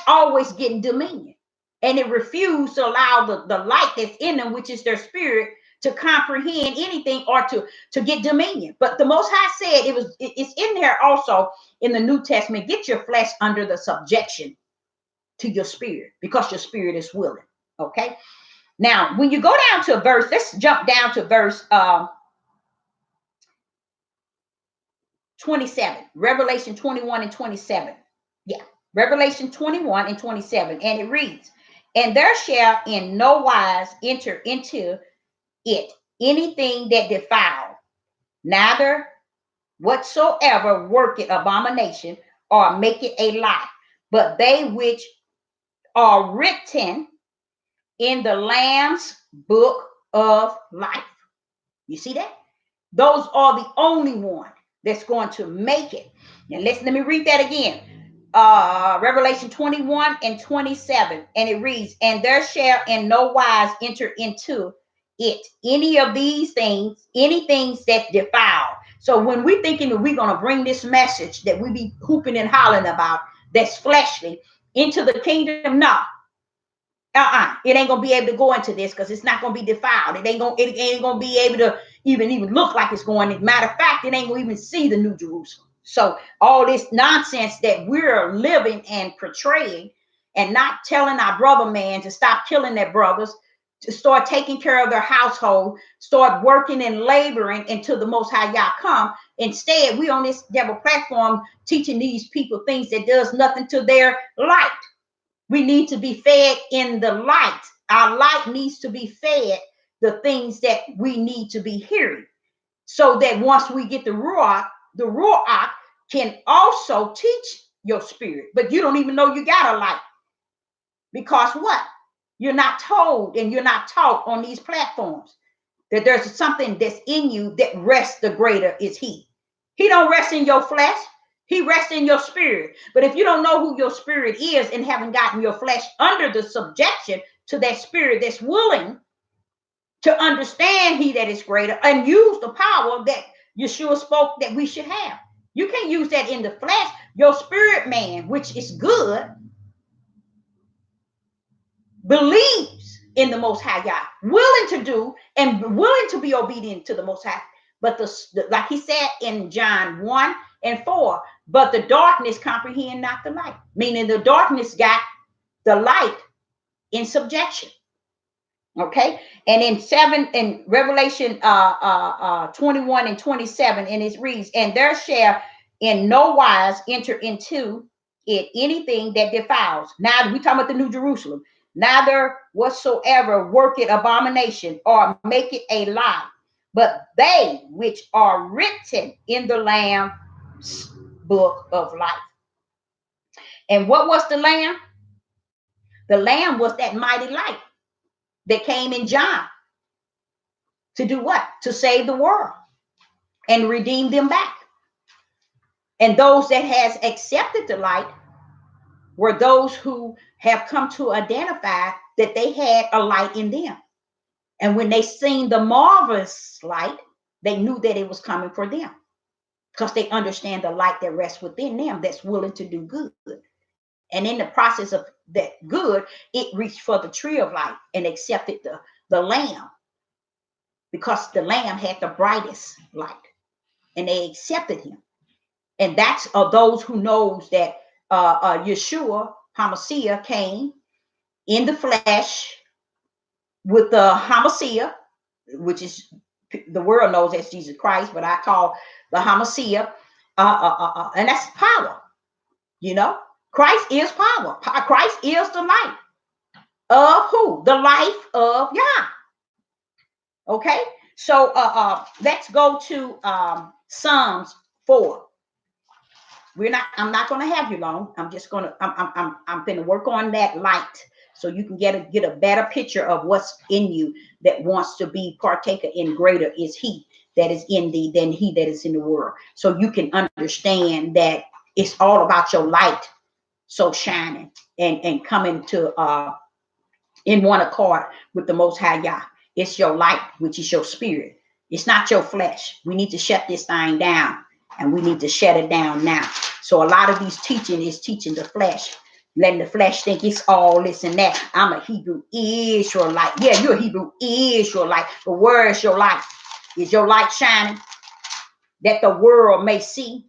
always getting dominion, and it refused to allow the light that's in them, which is their spirit, to comprehend anything or to get dominion. But the Most High said it's in there also in the New Testament, get your flesh under the subjection to your spirit, because your spirit is willing. Okay, now when you go down to a verse, let's jump down to verse 27, Revelation 21 and 27. Yeah, Revelation 21 and 27. And it reads, and there shall in no wise enter into it anything that defile, neither whatsoever worketh abomination or make it a lie, but they which are written in the Lamb's book of life. You see that? Those are the only one that's going to make it. Now let me read that again. Revelation 21 and 27. And it reads, and there shall in no wise enter into it any of these things, any things that defile. So when we're thinking that we're going to bring this message that we be hooping and hollering about, that's fleshly, into the kingdom, no. It ain't gonna be able to go into this, because it's not gonna be defiled. It ain't gonna be able to even look like it's going. Matter of fact, it ain't gonna even see the New Jerusalem. So all this nonsense that we're living and portraying, and not telling our brother man to stop killing their brothers, to start taking care of their household, start working and laboring until the Most High Yah come. Instead, we on this devil platform teaching these people things that does nothing to their light. We need to be fed in the light. Our light needs to be fed the things that we need to be hearing, so that once we get the Ruach can also teach your spirit. But you don't even know you got a light, because what? You're not told and you're not taught on these platforms that there's something that's in you that rests, the greater is he. He don't rest in your flesh. He rests in your spirit. But if you don't know who your spirit is and haven't gotten your flesh under the subjection to that spirit that's willing to understand he that is greater and use the power that Yeshua spoke that we should have. You can't use that in the flesh. Your spirit man, which is good, believes in the Most High Yah, willing to do and willing to be obedient to the Most High. But like he said in John 1:4, but the darkness comprehend not the light, meaning the darkness got the light in subjection. Okay, and in Revelation 21:27, and it reads, and there shall in no wise enter into it anything that defiles. Now we talking about the New Jerusalem. Neither whatsoever work it abomination or make it a lie, but they which are written in the Lamb's book of life. And what was the Lamb? The Lamb was that mighty light that came in John to do what? To save the world and redeem them back. And those that has accepted the light were those who have come to identify that they had a light in them. And when they seen the marvelous light, they knew that it was coming for them because they understand the light that rests within them that's willing to do good. And in the process of that good, it reached for the tree of life and accepted the Lamb, because the Lamb had the brightest light, and they accepted him. And that's those who knows that Yeshua HaMashiach came in the flesh with the HaMashiach, which is the world knows as Jesus Christ, but I call the HaMashiach, and that's power. You know, Christ is power. Christ is the light of who? The life of Yah. Okay, so let's go to Psalms 4. I'm not going to have you long. I'm going to work on that light so you can get a better picture of what's in you that wants to be partaker in. Greater is he that is in thee than he that is in the world. So you can understand that it's all about your light so shining and coming to in one accord with the Most High Yah. It's your light, which is your spirit. It's not your flesh. We need to shut this thing down, and we need to shut it down now. So a lot of these teaching is teaching the flesh, letting the flesh think it's all this and that. I'm a Hebrew Israelite. Yeah, you're a Hebrew Israelite. But where is your light? Is your light shining that the world may see?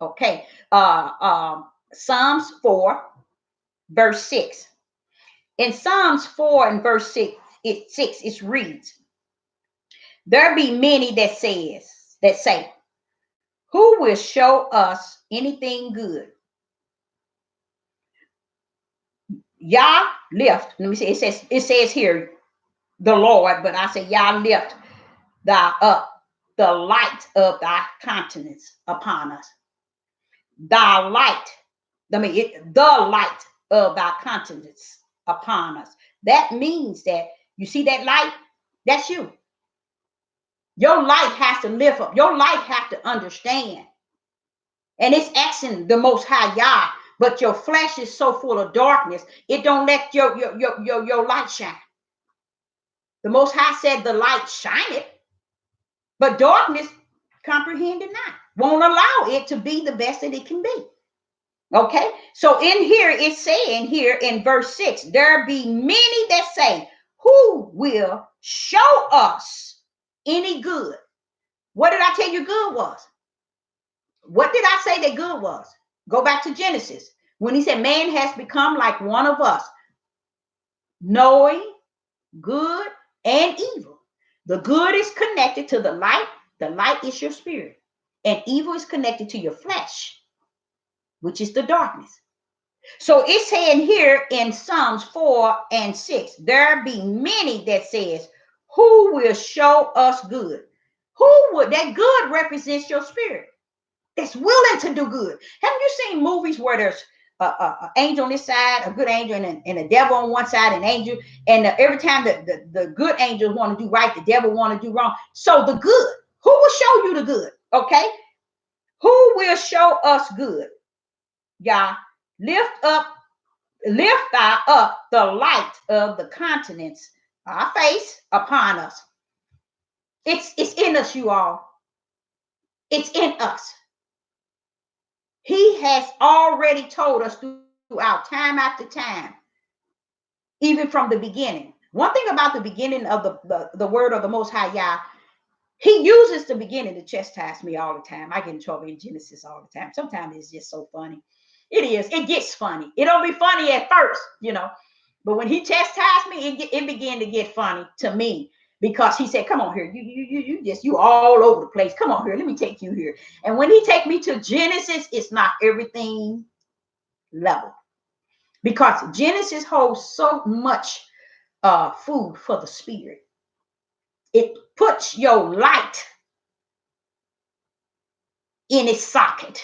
Okay. Psalms 4, verse 6. In Psalms 4 and verse 6, it reads, there be many that say, who will show us anything good? Yah lift. Let me see. It says here, the Lord, but I say Yah lift thou up the light of thy countenance upon us. Thy light. The light of thy countenance upon us. That means that you see that light, that's you. Your light has to lift up. Your light has to understand. And it's asking the Most High Yah, but your flesh is so full of darkness, it don't let your light shine. The Most High said the light shine it, but darkness comprehend it not. Won't allow it to be the best that it can be. Okay, so in here it's saying here in verse 6, there be many that say, who will show us any good? What did I tell you good was? What did I say that good was? Go back to Genesis when he said man has become like one of us, knowing good and evil. The good is connected to the light. The light is your spirit. And evil is connected to your flesh, which is the darkness. So it's saying here in Psalms 4 and 6, there be many that says, who will show us good? Who would? That good represents your spirit that's willing to do good. Haven't you seen movies where there's an angel on this side, a good angel, and a devil on one side, an angel, and every time the good angels want to do right, the devil want to do wrong. So the good, who will show you the good? Okay, who will show us good? Yah, lift thou up the light of the countenance, our face, upon us. It's in us, you all. It's in us. He has already told us throughout time after time even from the beginning. One thing about the beginning of the word of the Most High Yah, he uses the beginning to chastise me all the time. I get in trouble in Genesis all the time. Sometimes it's just so funny. It is. It gets funny. It don't be funny at first, you know. But when he chastised me, it began to get funny to me because he said, "Come on here, you all over the place. Come on here, let me take you here." And when he take me to Genesis, it's not everything level because Genesis holds so much food for the spirit. It puts your light in its socket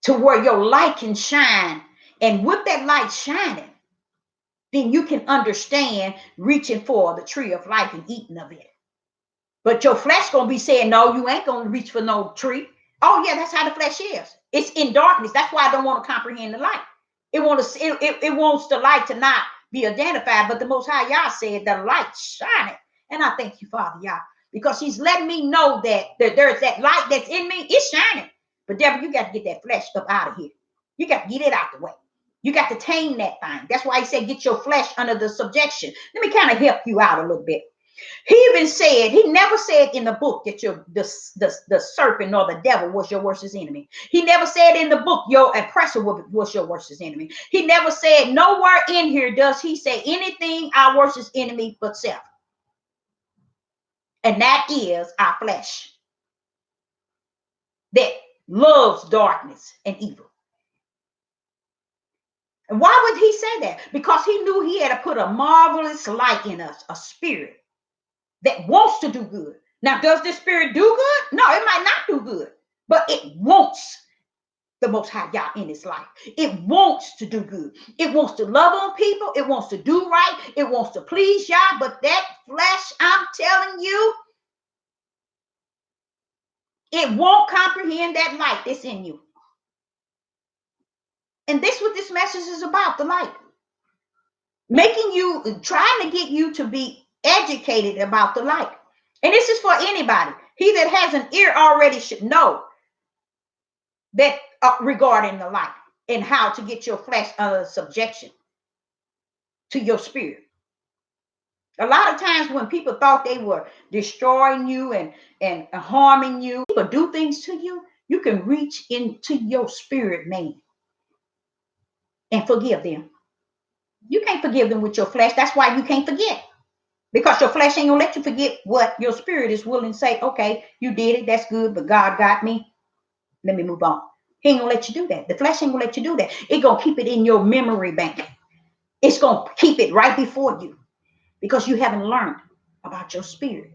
to where your light can shine. And with that light shining, then you can understand reaching for the tree of life and eating of it. But your flesh gonna be saying, no, you ain't gonna reach for no tree. Oh yeah, that's how the flesh is. It's in darkness. That's why I don't want to comprehend the light. It wants the light to not be identified. But the Most High Yah said the light shining. And I thank you, Father Yah, because he's letting me know that there's that light that's in me. It's shining. But devil, you got to get that flesh up out of here. You got to get it out the way. You got to tame that thing. That's why he said, get your flesh under the subjection. Let me kind of help you out a little bit. He even said, he never said in the book that the serpent or the devil was your worst enemy. He never said in the book your oppressor was your worst enemy. He never said nowhere in here does he say anything our worst enemy but self. And that is our flesh that loves darkness and evil. And why would he say that? Because he knew he had to put a marvelous light in us, a spirit that wants to do good. Now, does this spirit do good? No, it might not do good, but it wants the Most High Yah in its life. It wants to do good. It wants to love on people. It wants to do right. It wants to please Yah. But that flesh, I'm telling you, it won't comprehend that light that's in you. And this is what this message is about, the light. Making you, trying to get you to be educated about the light. And this is for anybody. He that has an ear already should know that regarding the light and how to get your flesh under subjection to your spirit. A lot of times when people thought they were destroying you and harming you, people do things to you, you can reach into your spirit, man, and forgive them. You can't forgive them with your flesh. That's why you can't forget. Because your flesh ain't gonna let you forget what your spirit is willing to say. Okay, you did it, that's good, but God got me. Let me move on. He ain't gonna let you do that. The flesh ain't gonna let you do that. It's gonna keep it in your memory bank. It's gonna keep it right before you because you haven't learned about your spirit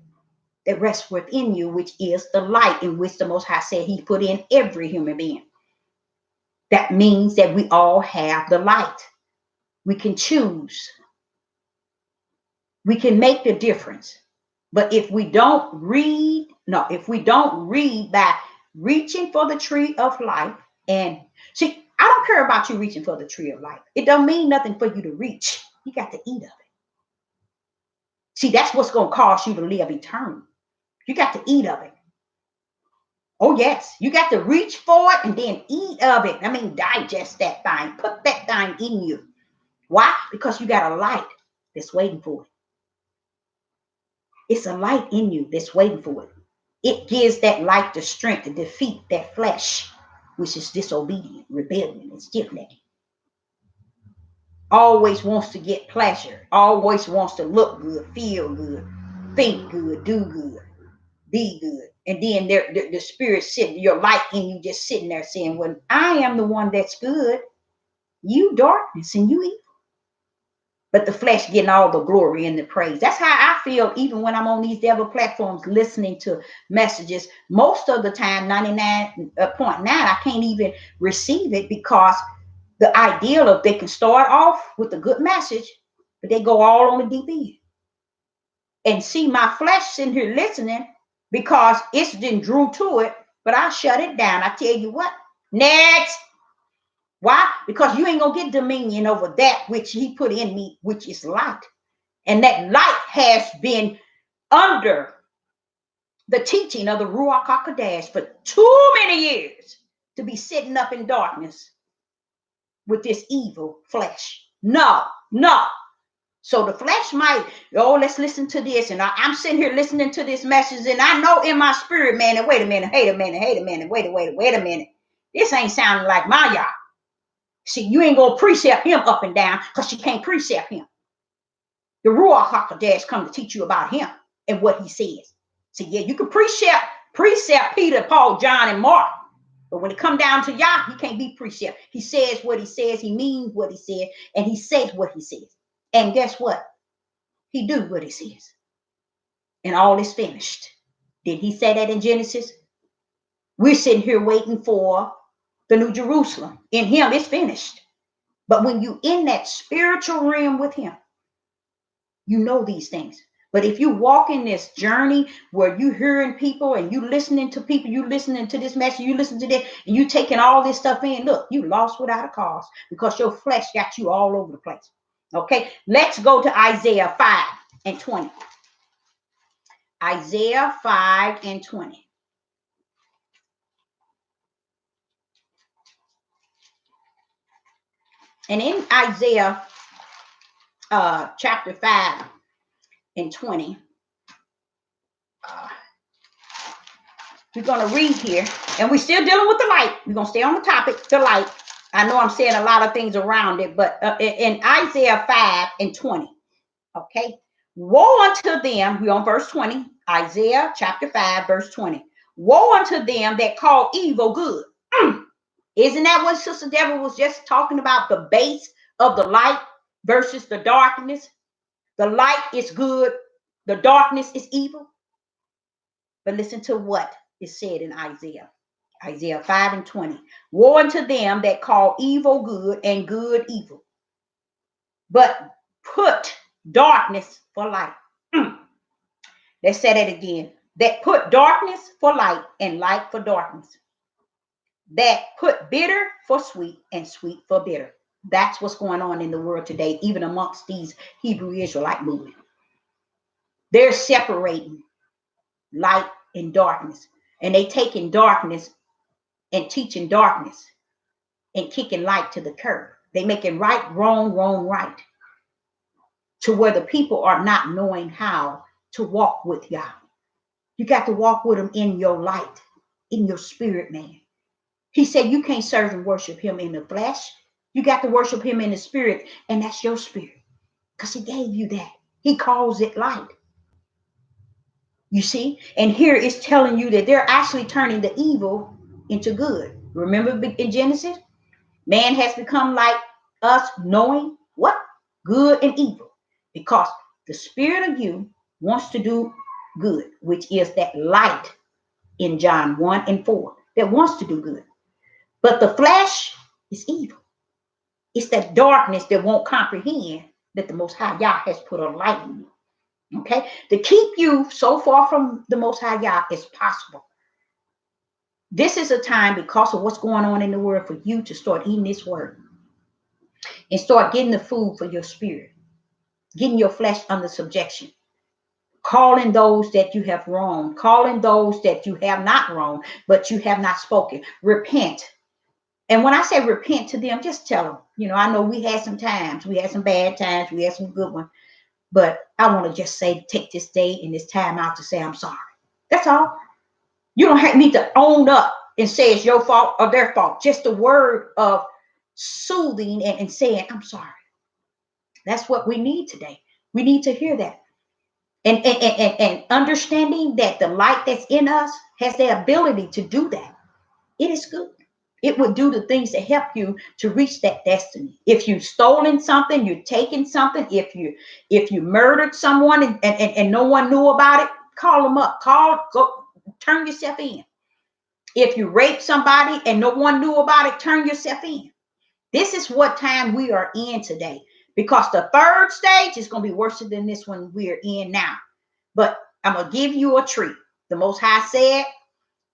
that rests within you, which is the light in which the Most High said he put in every human being. That means that we all have the light. We can choose. We can make the difference. But if we don't read by reaching for the tree of life, and see, I don't care about you reaching for the tree of life. It don't mean nothing for you to reach. You got to eat of it. See, that's what's going to cause you to live eternal. You got to eat of it. Oh, yes. You got to reach for it and then eat of it. I mean, digest that thing. Put that thing in you. Why? Because you got a light that's waiting for it. It's a light in you that's waiting for it. It gives that light the strength to defeat that flesh, which is disobedient, rebellion, and stiff-necked. Always wants to get pleasure. Always wants to look good, feel good, think good, do good, be good. And then the spirit sitting, your light in you just sitting there saying, well, I am the one that's good. You darkness and you evil. But the flesh getting all the glory and the praise. That's how I feel even when I'm on these devil platforms listening to messages. Most of the time, 99.9, I can't even receive it because the ideal of they can start off with a good message, but they go all on the deep end. And see my flesh sitting here listening because it's been drew to it, but I shut it down. I tell you what, next. Why? Because you ain't gonna get dominion over that which he put in me, which is light. And that light has been under the teaching of the Ruach HaKodesh for too many years to be sitting up in darkness with this evil flesh. No, No. So the flesh might, oh, let's listen to this. And I'm sitting here listening to this message, and I know in my spirit, man, and wait a minute, wait a minute. This ain't sounding like my Yah. See, you ain't going to precept him up and down because you can't precept him. The Ruach HaKodesh come to teach you about him and what he says. See, yeah, you can precept Peter, Paul, John, and Mark. But when it come down to Yah, he can't be precept. He says what he says. He means what he says. And he says what he says. And guess what? He do what he says. And all is finished. Did he say that in Genesis? We're sitting here waiting for the New Jerusalem. In him, it's finished. But when you in that spiritual realm with him, you know these things. But if you walk in this journey where you hearing people and you listening to people, you listening to this message, you listen to this, and you taking all this stuff in, look, you lost without a cause because your flesh got you all over the place. Okay, let's go to Isaiah 5 and 20. Isaiah 5 and 20. And in Isaiah chapter 5 and 20, we're going to read here, and we're still dealing with the light. We're going to stay on the topic, the light. I know I'm saying a lot of things around it, but in Isaiah 5 and 20, okay? Woe unto them, we're on verse 20, Isaiah chapter 5, verse 20. Woe unto them that call evil good. Isn't that what Sister Deborah was just talking about? The base of the light versus the darkness. The light is good. The darkness is evil. But listen to what is said in Isaiah. Isaiah 5 and 20. Woe unto them that call evil good and good evil, but put darkness for light. Let's say that again. That put darkness for light and light for darkness. That put bitter for sweet and sweet for bitter. That's what's going on in the world today, even amongst these Hebrew Israelite movement. They're separating light and darkness, and they taking darkness and teaching darkness and kicking light to the curb. They making right, wrong, wrong, right, to where the people are not knowing how to walk with Yah. You got to walk with him in your light, in your spirit, man. He said you can't serve and worship him in the flesh. You got to worship him in the spirit, and that's your spirit, because he gave you that. He calls it light. You see? And here it's telling you that they're actually turning the evil into good. Remember in Genesis? Man has become like us, knowing what? Good and evil. Because the spirit of you wants to do good, which is that light in John 1 and 4 that wants to do good. But the flesh is evil. It's that darkness that won't comprehend that the Most High Yah has put a light in you. Okay? To keep you so far from the Most High Yah as possible. This is a time, because of what's going on in the world, for you to start eating this word and start getting the food for your spirit, getting your flesh under subjection, calling those that you have wronged, calling those that you have not wronged, but you have not spoken. Repent. And when I say repent to them, just tell them, you know, I know we had some times, we had some bad times, we had some good ones, but I want to just say, take this day and this time out to say, I'm sorry. That's all. You don't need to own up and say it's your fault or their fault. Just a word of soothing and saying, I'm sorry. That's what we need today. We need to hear that. And understanding that the light that's in us has the ability to do that. It is good. It would do the things that help you to reach that destiny. If you've stolen something, you're taking something, if you murdered someone and no one knew about it, call them up. Go turn yourself in. If you rape somebody and no one knew about it, turn yourself in. This is what time we are in today, because the third stage is going to be worse than this one we're in now. But I'm going to give you a treat. The Most High said,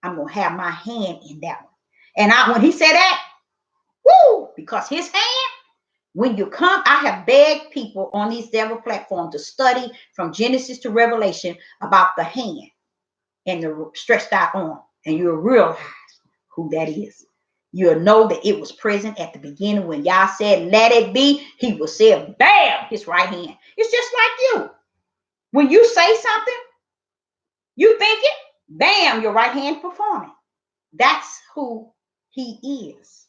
I'm going to have my hand in that one. And when he said that, woo, because his hand, when you come, I have begged people on these devil platforms to study from Genesis to Revelation about the hand and the stretched out arm, and you'll realize who that is. You'll know that it was present at the beginning when Yah said, let it be. He will say, bam, his right hand. It's just like you. When you say something, you think it, bam, your right hand performing. That's who he is.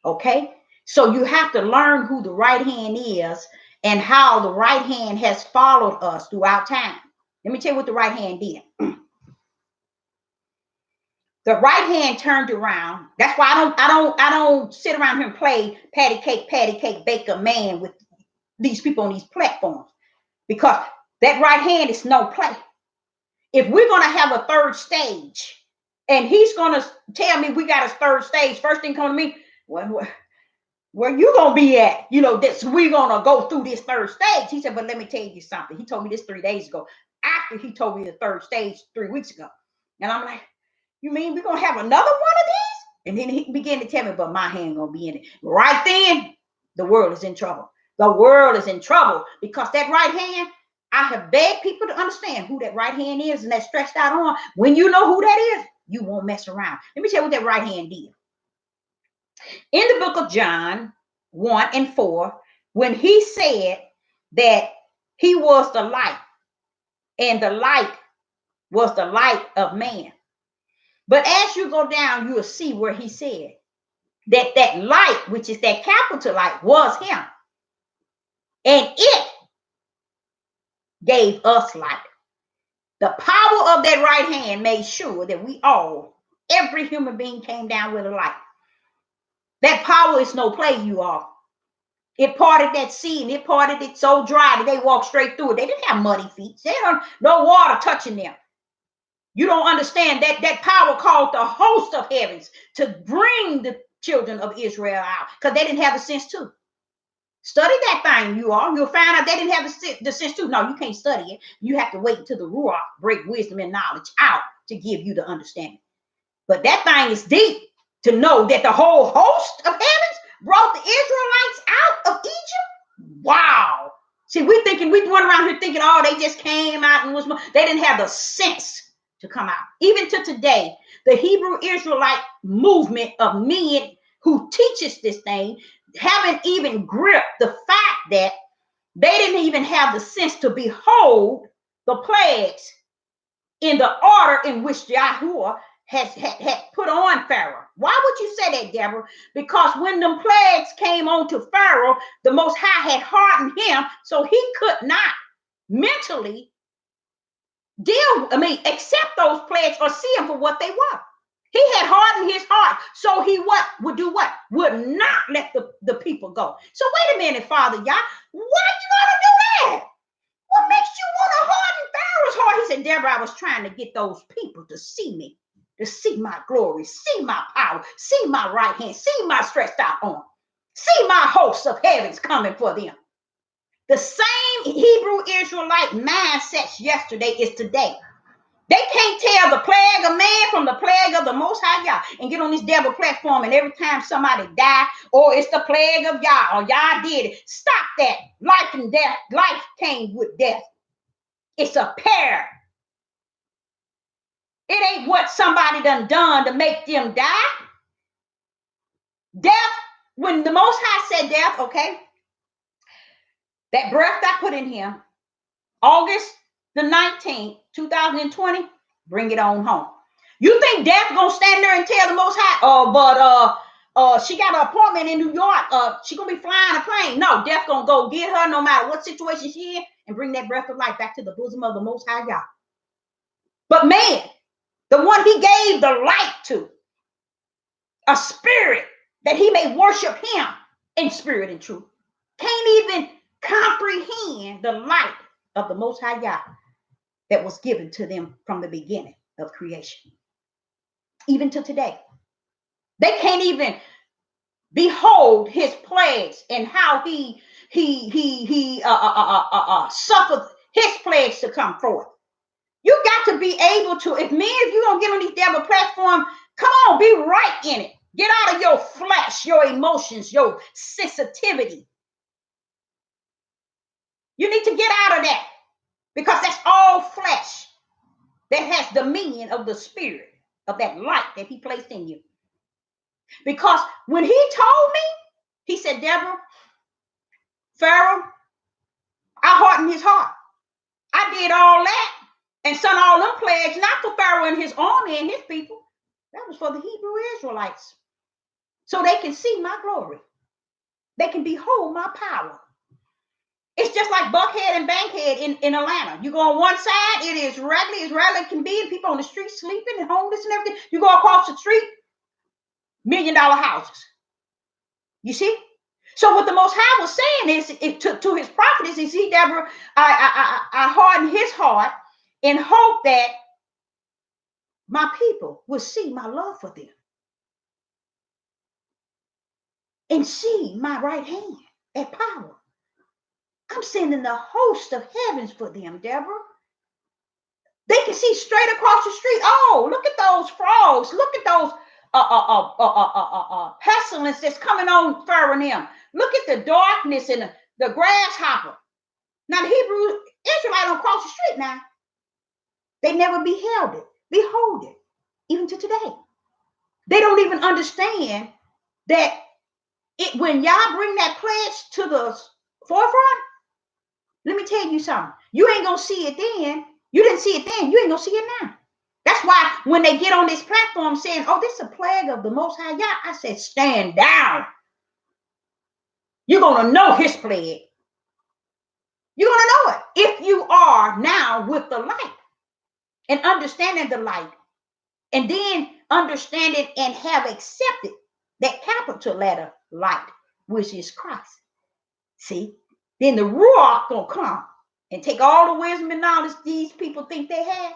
Okay? So you have to learn who the right hand is and how the right hand has followed us throughout time. Let me tell you what the right hand did. The right hand turned around. That's why I don't sit around here and play patty cake, baker man with these people on these platforms. Because that right hand is no play. If we're gonna have a third stage, and he's gonna tell me we got a third stage, first thing come to me, where you gonna be at? You know, this we're gonna go through this third stage. He said, but let me tell you something. He told me this 3 days ago, after he told me the third stage 3 weeks ago. And I'm like, you mean we're gonna have another one of these? And then he began to tell me, but my hand gonna be in it. Right then, the world is in trouble. The world is in trouble because that right hand, I have begged people to understand who that right hand is and that stretched out arm. When you know who that is, you won't mess around. Let me tell you what that right hand did. In the book of John 1 and 4, when he said that he was the light and the light was the light of man. But as you go down, you'll see where he said that that light, which is that capital light, was him. And it gave us light. The power of that right hand made sure that we all, every human being came down with a light. That power is no play, you all. It parted that sea and it parted it so dry that they walked straight through it. They didn't have muddy feet. They don't no water touching them. You don't understand that that power called the host of heavens to bring the children of Israel out because they didn't have the sense to. Study that thing, you all. You'll find out they didn't have the sense to. No, you can't study it. You have to wait until the Ruach break wisdom and knowledge out to give you the understanding. But that thing is deep to know that the whole host of heavens brought the Israelites out of Egypt. Wow. See, we run around here thinking, oh, they just came out and was, they didn't have the sense to come out. Even to today, the Hebrew Israelite movement of men who teaches this thing haven't even gripped the fact that they didn't even have the sense to behold the plagues in the order in which Yahuwah had put on Pharaoh. Why would you say that, Deborah? Because when them plagues came on to Pharaoh, the Most High had hardened him, so he could not mentally accept those plagues or see them for what they were. He had hardened his heart, so he would do what? Would not let the people go. So wait a minute, Father Yah, why you gonna do that? What makes you want to harden Pharaoh's heart? He said, Deborah, I was trying to get those people to see me, to see my glory, see my power, see my right hand, see my stretched out arm, see my hosts of heavens coming for them. The same Hebrew Israelite mindsets yesterday is today. They can't tell the plague of man from the plague of the Most High Yah and get on this devil platform and every time somebody die, or it's the plague of Yah, or Yah did it. Stop that. Life and death. Life came with death. It's a pair. It ain't what somebody done to make them die. Death, when the Most High said death, okay, that breath I put in him, August the 19th, 2020, bring it on home. You think death gonna stand there and tell the Most High, she got an appointment in New York, she gonna be flying a plane? No, death gonna go get her no matter what situation she in and bring that breath of life back to the bosom of the Most High God. But man, the one he gave the light to, a spirit that he may worship him in spirit and truth, can't even comprehend the light of the Most High God that was given to them from the beginning of creation. Even to today, they can't even behold his plagues and how he suffered his plagues to come forth. You got to be able to, if you're gonna get on these devil platform, come on, be right in it. Get out of your flesh, your emotions, your sensitivity. You need to get out of that because that's all flesh that has dominion of the spirit of that light that he placed in you. Because when he told me, he said, Deborah, Pharaoh, I hardened his heart. I did all that and sent all them plagues, not for Pharaoh and his army and his people. That was for the Hebrew Israelites. So they can see my glory. They can behold my power. It's just like Buckhead and Bankhead in Atlanta. You go on one side, it is regular as regular can be, and people on the street sleeping and homeless and everything. You go across the street, $1 million houses. You see? So what the Most High was saying is to his prophets, is he, Deborah, I hardened his heart in hope that my people will see my love for them and see my right hand at power. I'm sending the host of heavens for them, Deborah. They can see straight across the street. Oh, look at those frogs. Look at those pestilence that's coming on Pharaoh and them. Look at the darkness and the grasshopper. Now, the Hebrew Israelite don't cross the street now. They never beheld it, behold it, even to today. They don't even understand that when y'all bring that pledge to the forefront, let me tell you something. You ain't going to see it then. You didn't see it then. You ain't going to see it now. That's why when they get on this platform saying, oh, this is a plague of the Most High Yah, I said, stand down. You're going to know his plague. You're going to know it if you are now with the light and understanding the light, and then understanding and have accepted that capital letter light, which is Christ. See, then the Ruach gonna come and take all the wisdom and knowledge these people think they have,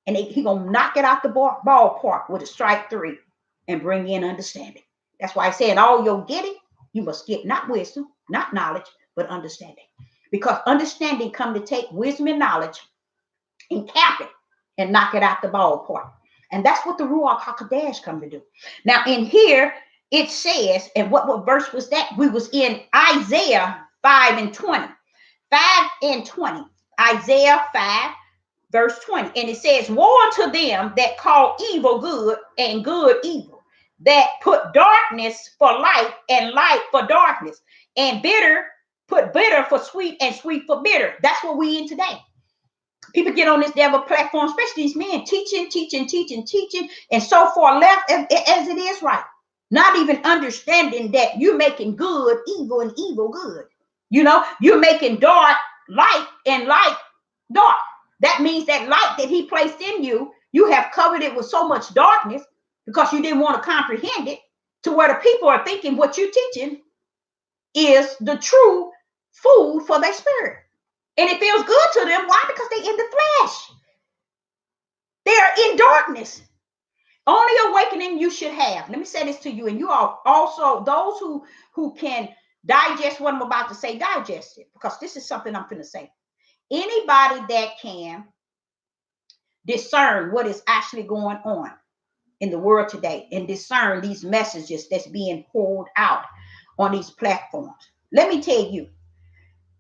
and he gonna knock it out the ballpark with a strike 3 and bring in understanding. That's why I said all you're getting, you must get not wisdom, not knowledge, but understanding. Because understanding come to take wisdom and knowledge and cap it and knock it out the ballpark. And that's what the Ruach HaKodesh come to do. Now in here, it says, and what verse was that? We was in Isaiah 5 and 20. 5 and 20. Isaiah 5, verse 20. And it says, woe unto them that call evil good and good evil, that put darkness for light and light for darkness, and bitter, put bitter for sweet and sweet for bitter. That's what we in today. People get on this devil platform, especially these men, teaching, and so far left as it is right. Not even understanding that you're making good evil and evil good. You know, you're making dark light and light dark. That means that light that he placed in you, you have covered it with so much darkness because you didn't want to comprehend it, to where the people are thinking what you're teaching is the true food for their spirit. And it feels good to them. Why? Because they're in the flesh. They're in darkness. Only awakening you should have. Let me say this to you, and you all also, those who can digest what I'm about to say, digest it, because this is something I'm going to say. Anybody that can discern what is actually going on in the world today and discern these messages that's being poured out on these platforms, let me tell you,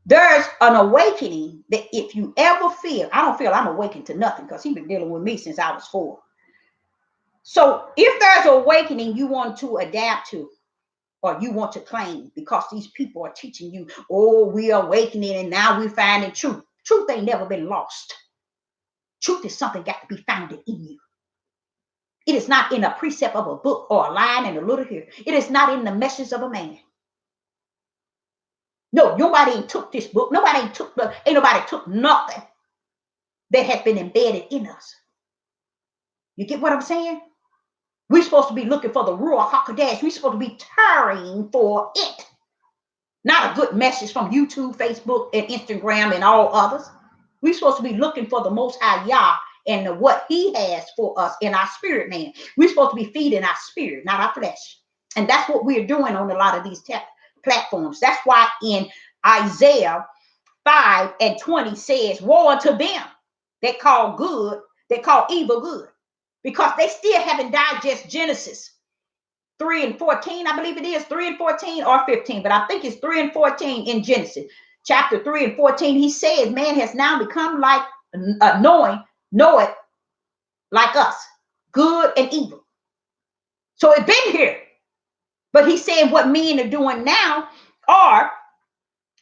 there's an awakening that if you ever feel, I don't feel I'm awakened to nothing because he's been dealing with me since I was 4. So if there's an awakening you want to adapt to or you want to claim because these people are teaching you, oh, we are awakening and now we're finding truth. Truth ain't never been lost. Truth is something got to be founded in you. It is not in a precept of a book or a line and a little here. It is not in the message of a man. No, nobody ain't took this book. Ain't nobody took nothing that has been embedded in us. You get what I'm saying? We're supposed to be looking for the Ruach HaKodesh. We're supposed to be tarrying for it. Not a good message from YouTube, Facebook, and Instagram and all others. We're supposed to be looking for the Most High Yah and what he has for us in our spirit, man. We're supposed to be feeding our spirit, not our flesh. And that's what we're doing on a lot of these platforms. That's why in Isaiah 5 and 20 says, woe unto them that call good, that call evil good, because they still haven't digested Genesis 3 and 14. I believe it is 3 and 14 or 15, but I think it's 3 and 14 in Genesis. Chapter 3 and 14, he says, man has now become like know it like us, good and evil. So it's been here. But he's saying what men are doing now are,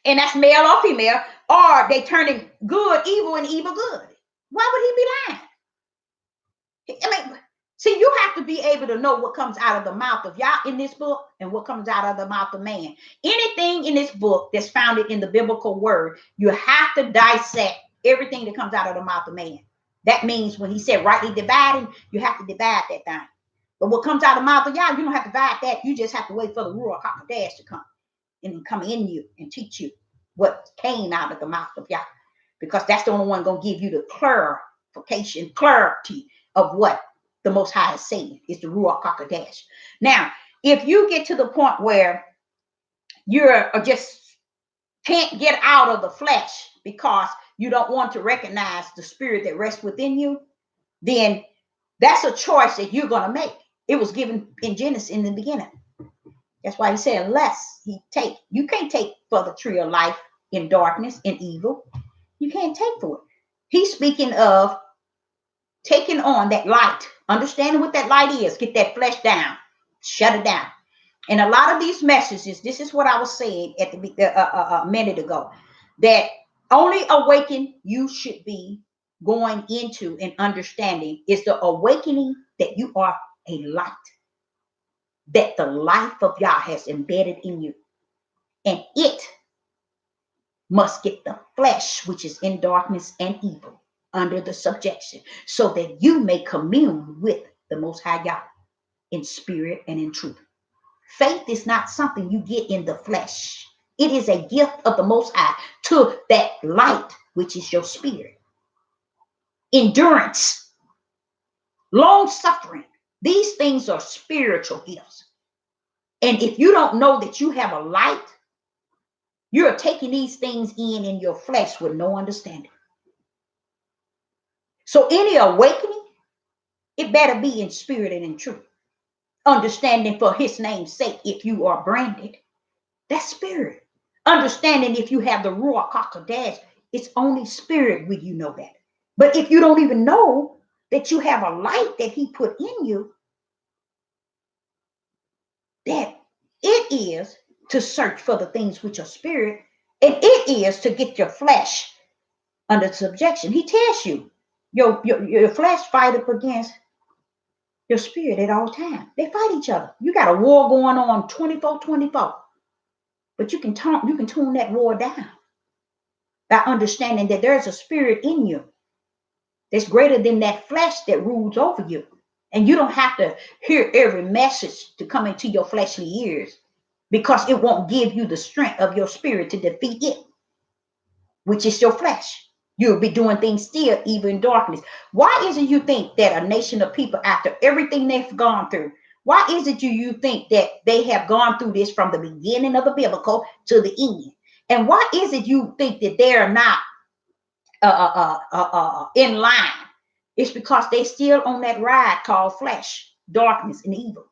and that's male or female, are they turning good evil and evil good. Why would he be lying? I mean, see, you have to be able to know what comes out of the mouth of Yah in this book and what comes out of the mouth of man. Anything in this book that's founded in the biblical word, you have to dissect everything that comes out of the mouth of man. That means when he said rightly dividing, you have to divide that thing. But what comes out of the mouth of Yah, you don't have to divide that. You just have to wait for the Ruach HaKodesh to come and come in you and teach you what came out of the mouth of Yah. Because that's the only one going to give you the clarification, clarity of what the Most High is saying. Is the Ruach HaKodesh. Now, if you get to the point where you're just can't get out of the flesh because you don't want to recognize the spirit that rests within you, then that's a choice that you're going to make. It was given in Genesis in the beginning. That's why he said, unless he take, you can't take for the tree of life in darkness and evil. You can't take for it. He's speaking of taking on that light, understanding what that light is, get that flesh down, shut it down. And a lot of these messages, this is what I was saying at a minute ago, that only awakening you should be going into and understanding is the awakening that you are a light, that the life of Yah has embedded in you, and it must get the flesh, which is in darkness and evil, under the subjection, so that you may commune with the Most High Yah in spirit and in truth. Faith is not something you get in the flesh. It is a gift of the Most High to that light, which is your spirit. Endurance, long suffering, these things are spiritual gifts. And if you don't know that you have a light, you're taking these things in your flesh with no understanding. So any awakening, it better be in spirit and in truth. Understanding for his name's sake, if you are branded, that's spirit. Understanding if you have the Ruach HaKodesh, it's only spirit will you know that. But if you don't even know that you have a light that he put in you, that it is to search for the things which are spirit, and it is to get your flesh under subjection. He tells you, your flesh fight up against your spirit at all times. They fight each other. You got a war going on 24/24. But you can tune that war down by understanding that there's a spirit in you that's greater than that flesh that rules over you. And you don't have to hear every message to come into your fleshly ears, because it won't give you the strength of your spirit to defeat it, which is your flesh. You'll be doing things still, even in darkness. Why is it you think that a nation of people, after everything they've gone through, why is it you think that they have gone through this from the beginning of the biblical to the end? And why is it you think that they're not in line? It's because they still on that ride called flesh, darkness, and evil.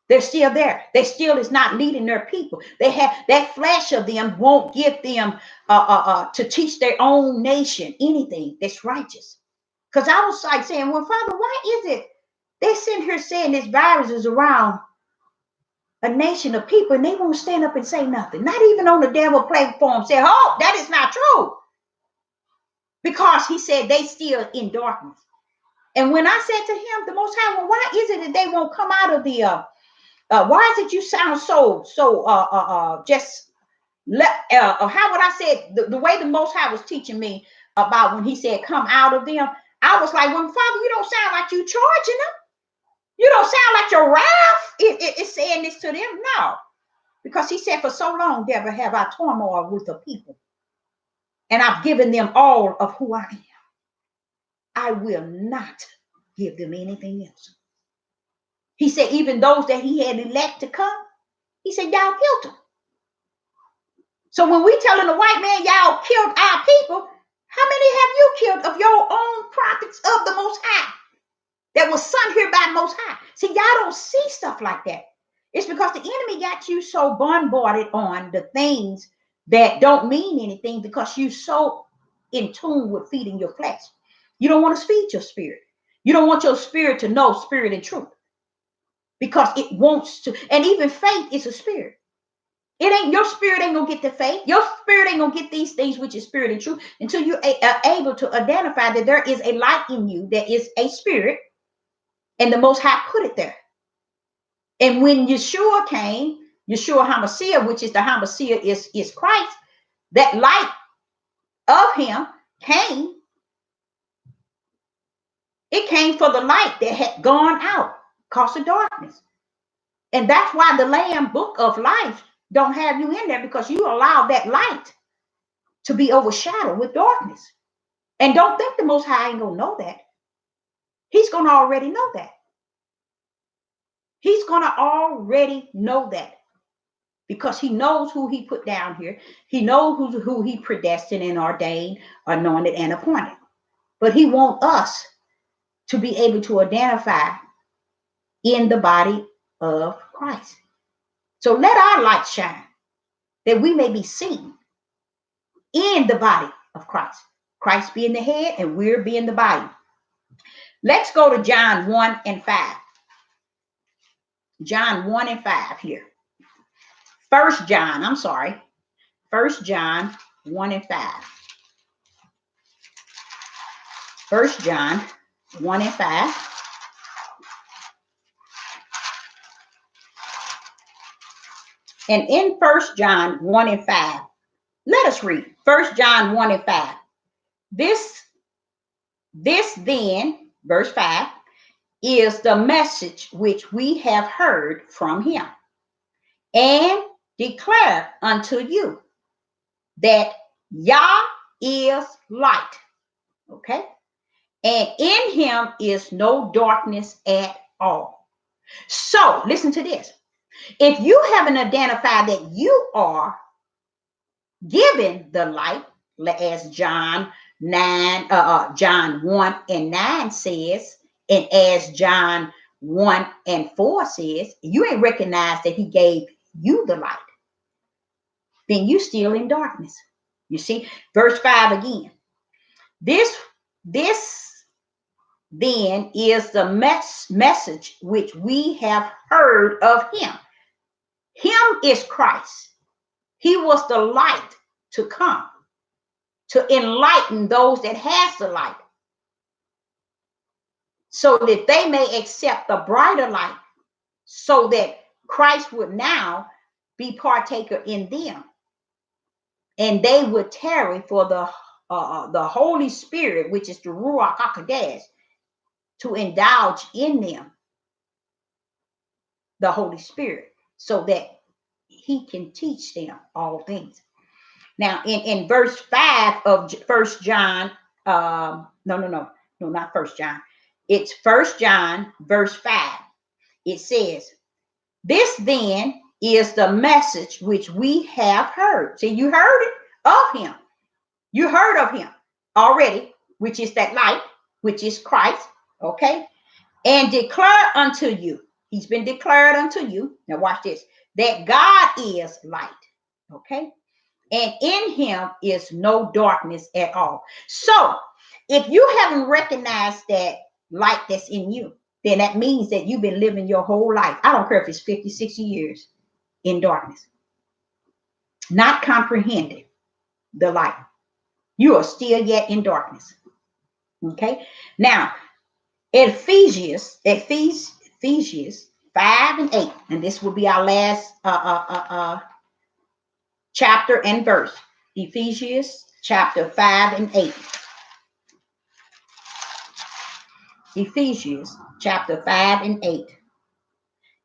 They're still there. They still is not leading their people. They have that flesh of them won't give them to teach their own nation anything that's righteous. Because I was like saying, well, Father, why is it they sitting here saying this virus is around a nation of people and they won't stand up and say nothing? Not even on the devil platform say, oh, that is not true. Because he said they still in darkness. And when I said to him, the Most High, well, why is it that they won't come out of the why is it you sound so just how would I say the way the Most High was teaching me about when he said come out of them? I was like, well, Father, you don't sound like you charging them. You don't sound like your wrath is saying this to them. No, because he said, for so long, Deborah, have I turmoil with the people, and I've given them all of who I am. I will not give them anything else. He said, even those that he had elect to come, he said, y'all killed them. So when we telling the white man, y'all killed our people, how many have you killed of your own prophets of the Most High that was sent here by Most High? See, y'all don't see stuff like that. It's because the enemy got you so bombarded on the things that don't mean anything, because you're so in tune with feeding your flesh. You don't want to feed your spirit. You don't want your spirit to know spirit and truth. because it wants to. And even faith is a spirit. It ain't your spirit ain't gonna get the faith. Your spirit ain't gonna get these things, which is spirit and truth, until you're able to identify that there is a light in you that is a spirit, and the Most High put it there. And when Yeshua came, Yeshua HaMashiach, which is the HaMashiach is Christ, that light of him came. It came for the light that had gone out because of darkness. And that's why the Lamb Book of Life don't have you in there, because you allow that light to be overshadowed with darkness. And don't think the Most High ain't gonna know that. He's gonna already know that. He's gonna already know that, because he knows who he put down here. He knows who he predestined and ordained, anointed, and appointed. But he wants us to be able to identify in the body of Christ. So let our light shine, that we may be seen in the body of Christ. Christ being the head and we're being the body. Let's go to John 1 and 5. John 1 and 5 here. First John 1 and 5. First John 1 and 5. And in First John 1 and 5, let us read First John 1 and 5. This then, verse 5, is the message which we have heard from him and declare unto you, that Yah is light. Okay? And in him is no darkness at all. So listen to this. If you haven't identified that you are given the light, as John 1 and 9 says, and as John 1 and 4 says, you ain't recognized that he gave you the light, then you still in darkness. You see, verse 5 again. This then is the message which we have heard of him. Him is Christ. He was the light to come, to enlighten those that has the light, so that they may accept the brighter light, so that Christ would now be partaker in them, and they would tarry for the Holy Spirit, which is the Ruach HaKodesh, to indulge in them the Holy Spirit, so that he can teach them all things. Now, in verse 5 of First John, not First John. It's First John, verse 5. It says, this then is the message which we have heard. See, you heard it of him. You heard of him already, which is that light, which is Christ. Okay? And declare unto you. He's been declared unto you. Now watch this. That God is light. Okay? And in him is no darkness at all. So if you haven't recognized that light that's in you, then that means that you've been living your whole life. I don't care if it's 50, 60 years in darkness, not comprehending the light. You are still yet in darkness. Okay. Now, Ephesians 5 and 8, and this will be our last chapter and verse. Ephesians chapter 5 and 8. Ephesians chapter 5 and 8.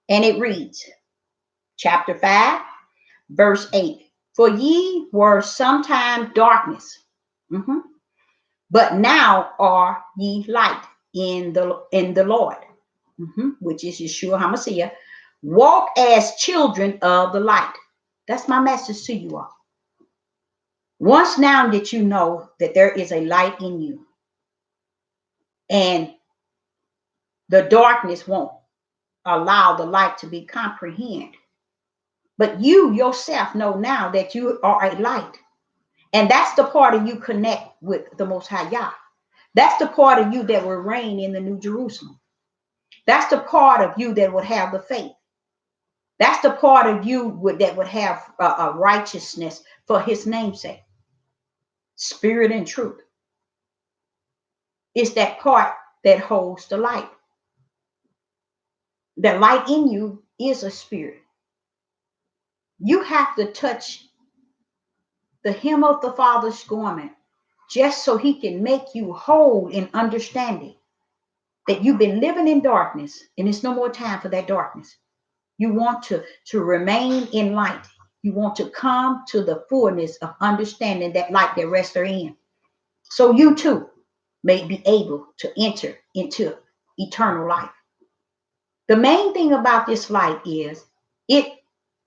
And it reads, chapter 5, verse 8. For ye were sometime darkness, but now are ye light in the Lord, which is Yeshua HaMashiach. Walk as children of the light. That's my message to you all. Once now that you know that there is a light in you, and the darkness won't allow the light to be comprehended, but you yourself know now that you are a light. And that's the part of you connect with the Most High Yah. That's the part of you that will reign in the New Jerusalem. That's the part of you that would have the faith. That's the part of you that would have a righteousness for his namesake. Spirit and truth. It's that part that holds the light. The light in you is a spirit. You have to touch the hem of the Father's garment just so he can make you whole in understanding that you've been living in darkness and it's no more time for that darkness. You want to remain in light. You want to come to the fullness of understanding that light that rests therein. So you too may be able to enter into eternal life. The main thing about this light is it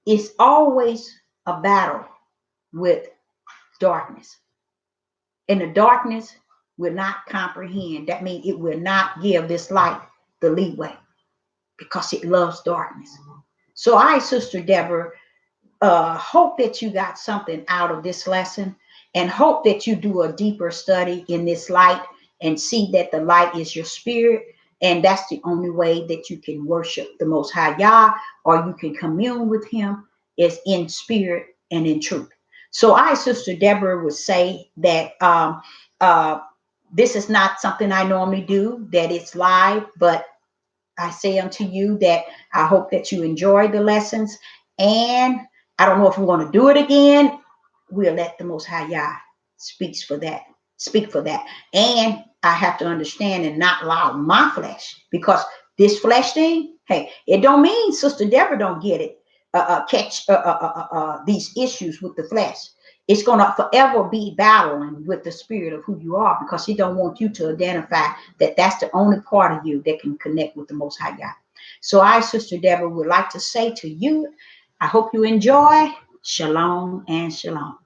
is always a battle with darkness. And the darkness will not comprehend. That means it will not give this light the leeway because it loves darkness. So I, Sister Deborah, hope that you got something out of this lesson and hope that you do a deeper study in this light and see that the light is your spirit. And that's the only way that you can worship the Most High Yah, or you can commune with him, is in spirit and in truth. So I, Sister Deborah, would say that this is not something I normally do, that it's live, but I say unto you that I hope that you enjoy the lessons. And I don't know if we're going to do it again. We'll let the Most High Yah speak for that. And I have to understand and not allow my flesh, because this flesh thing, hey, it don't mean Sister Deborah don't get it, catch these issues with the flesh. It's going to forever be battling with the spirit of who you are, because he don't want you to identify that that's the only part of you that can connect with the Most High God. So I, Sister Deborah, would like to say to you, I hope you enjoy. Shalom and shalom.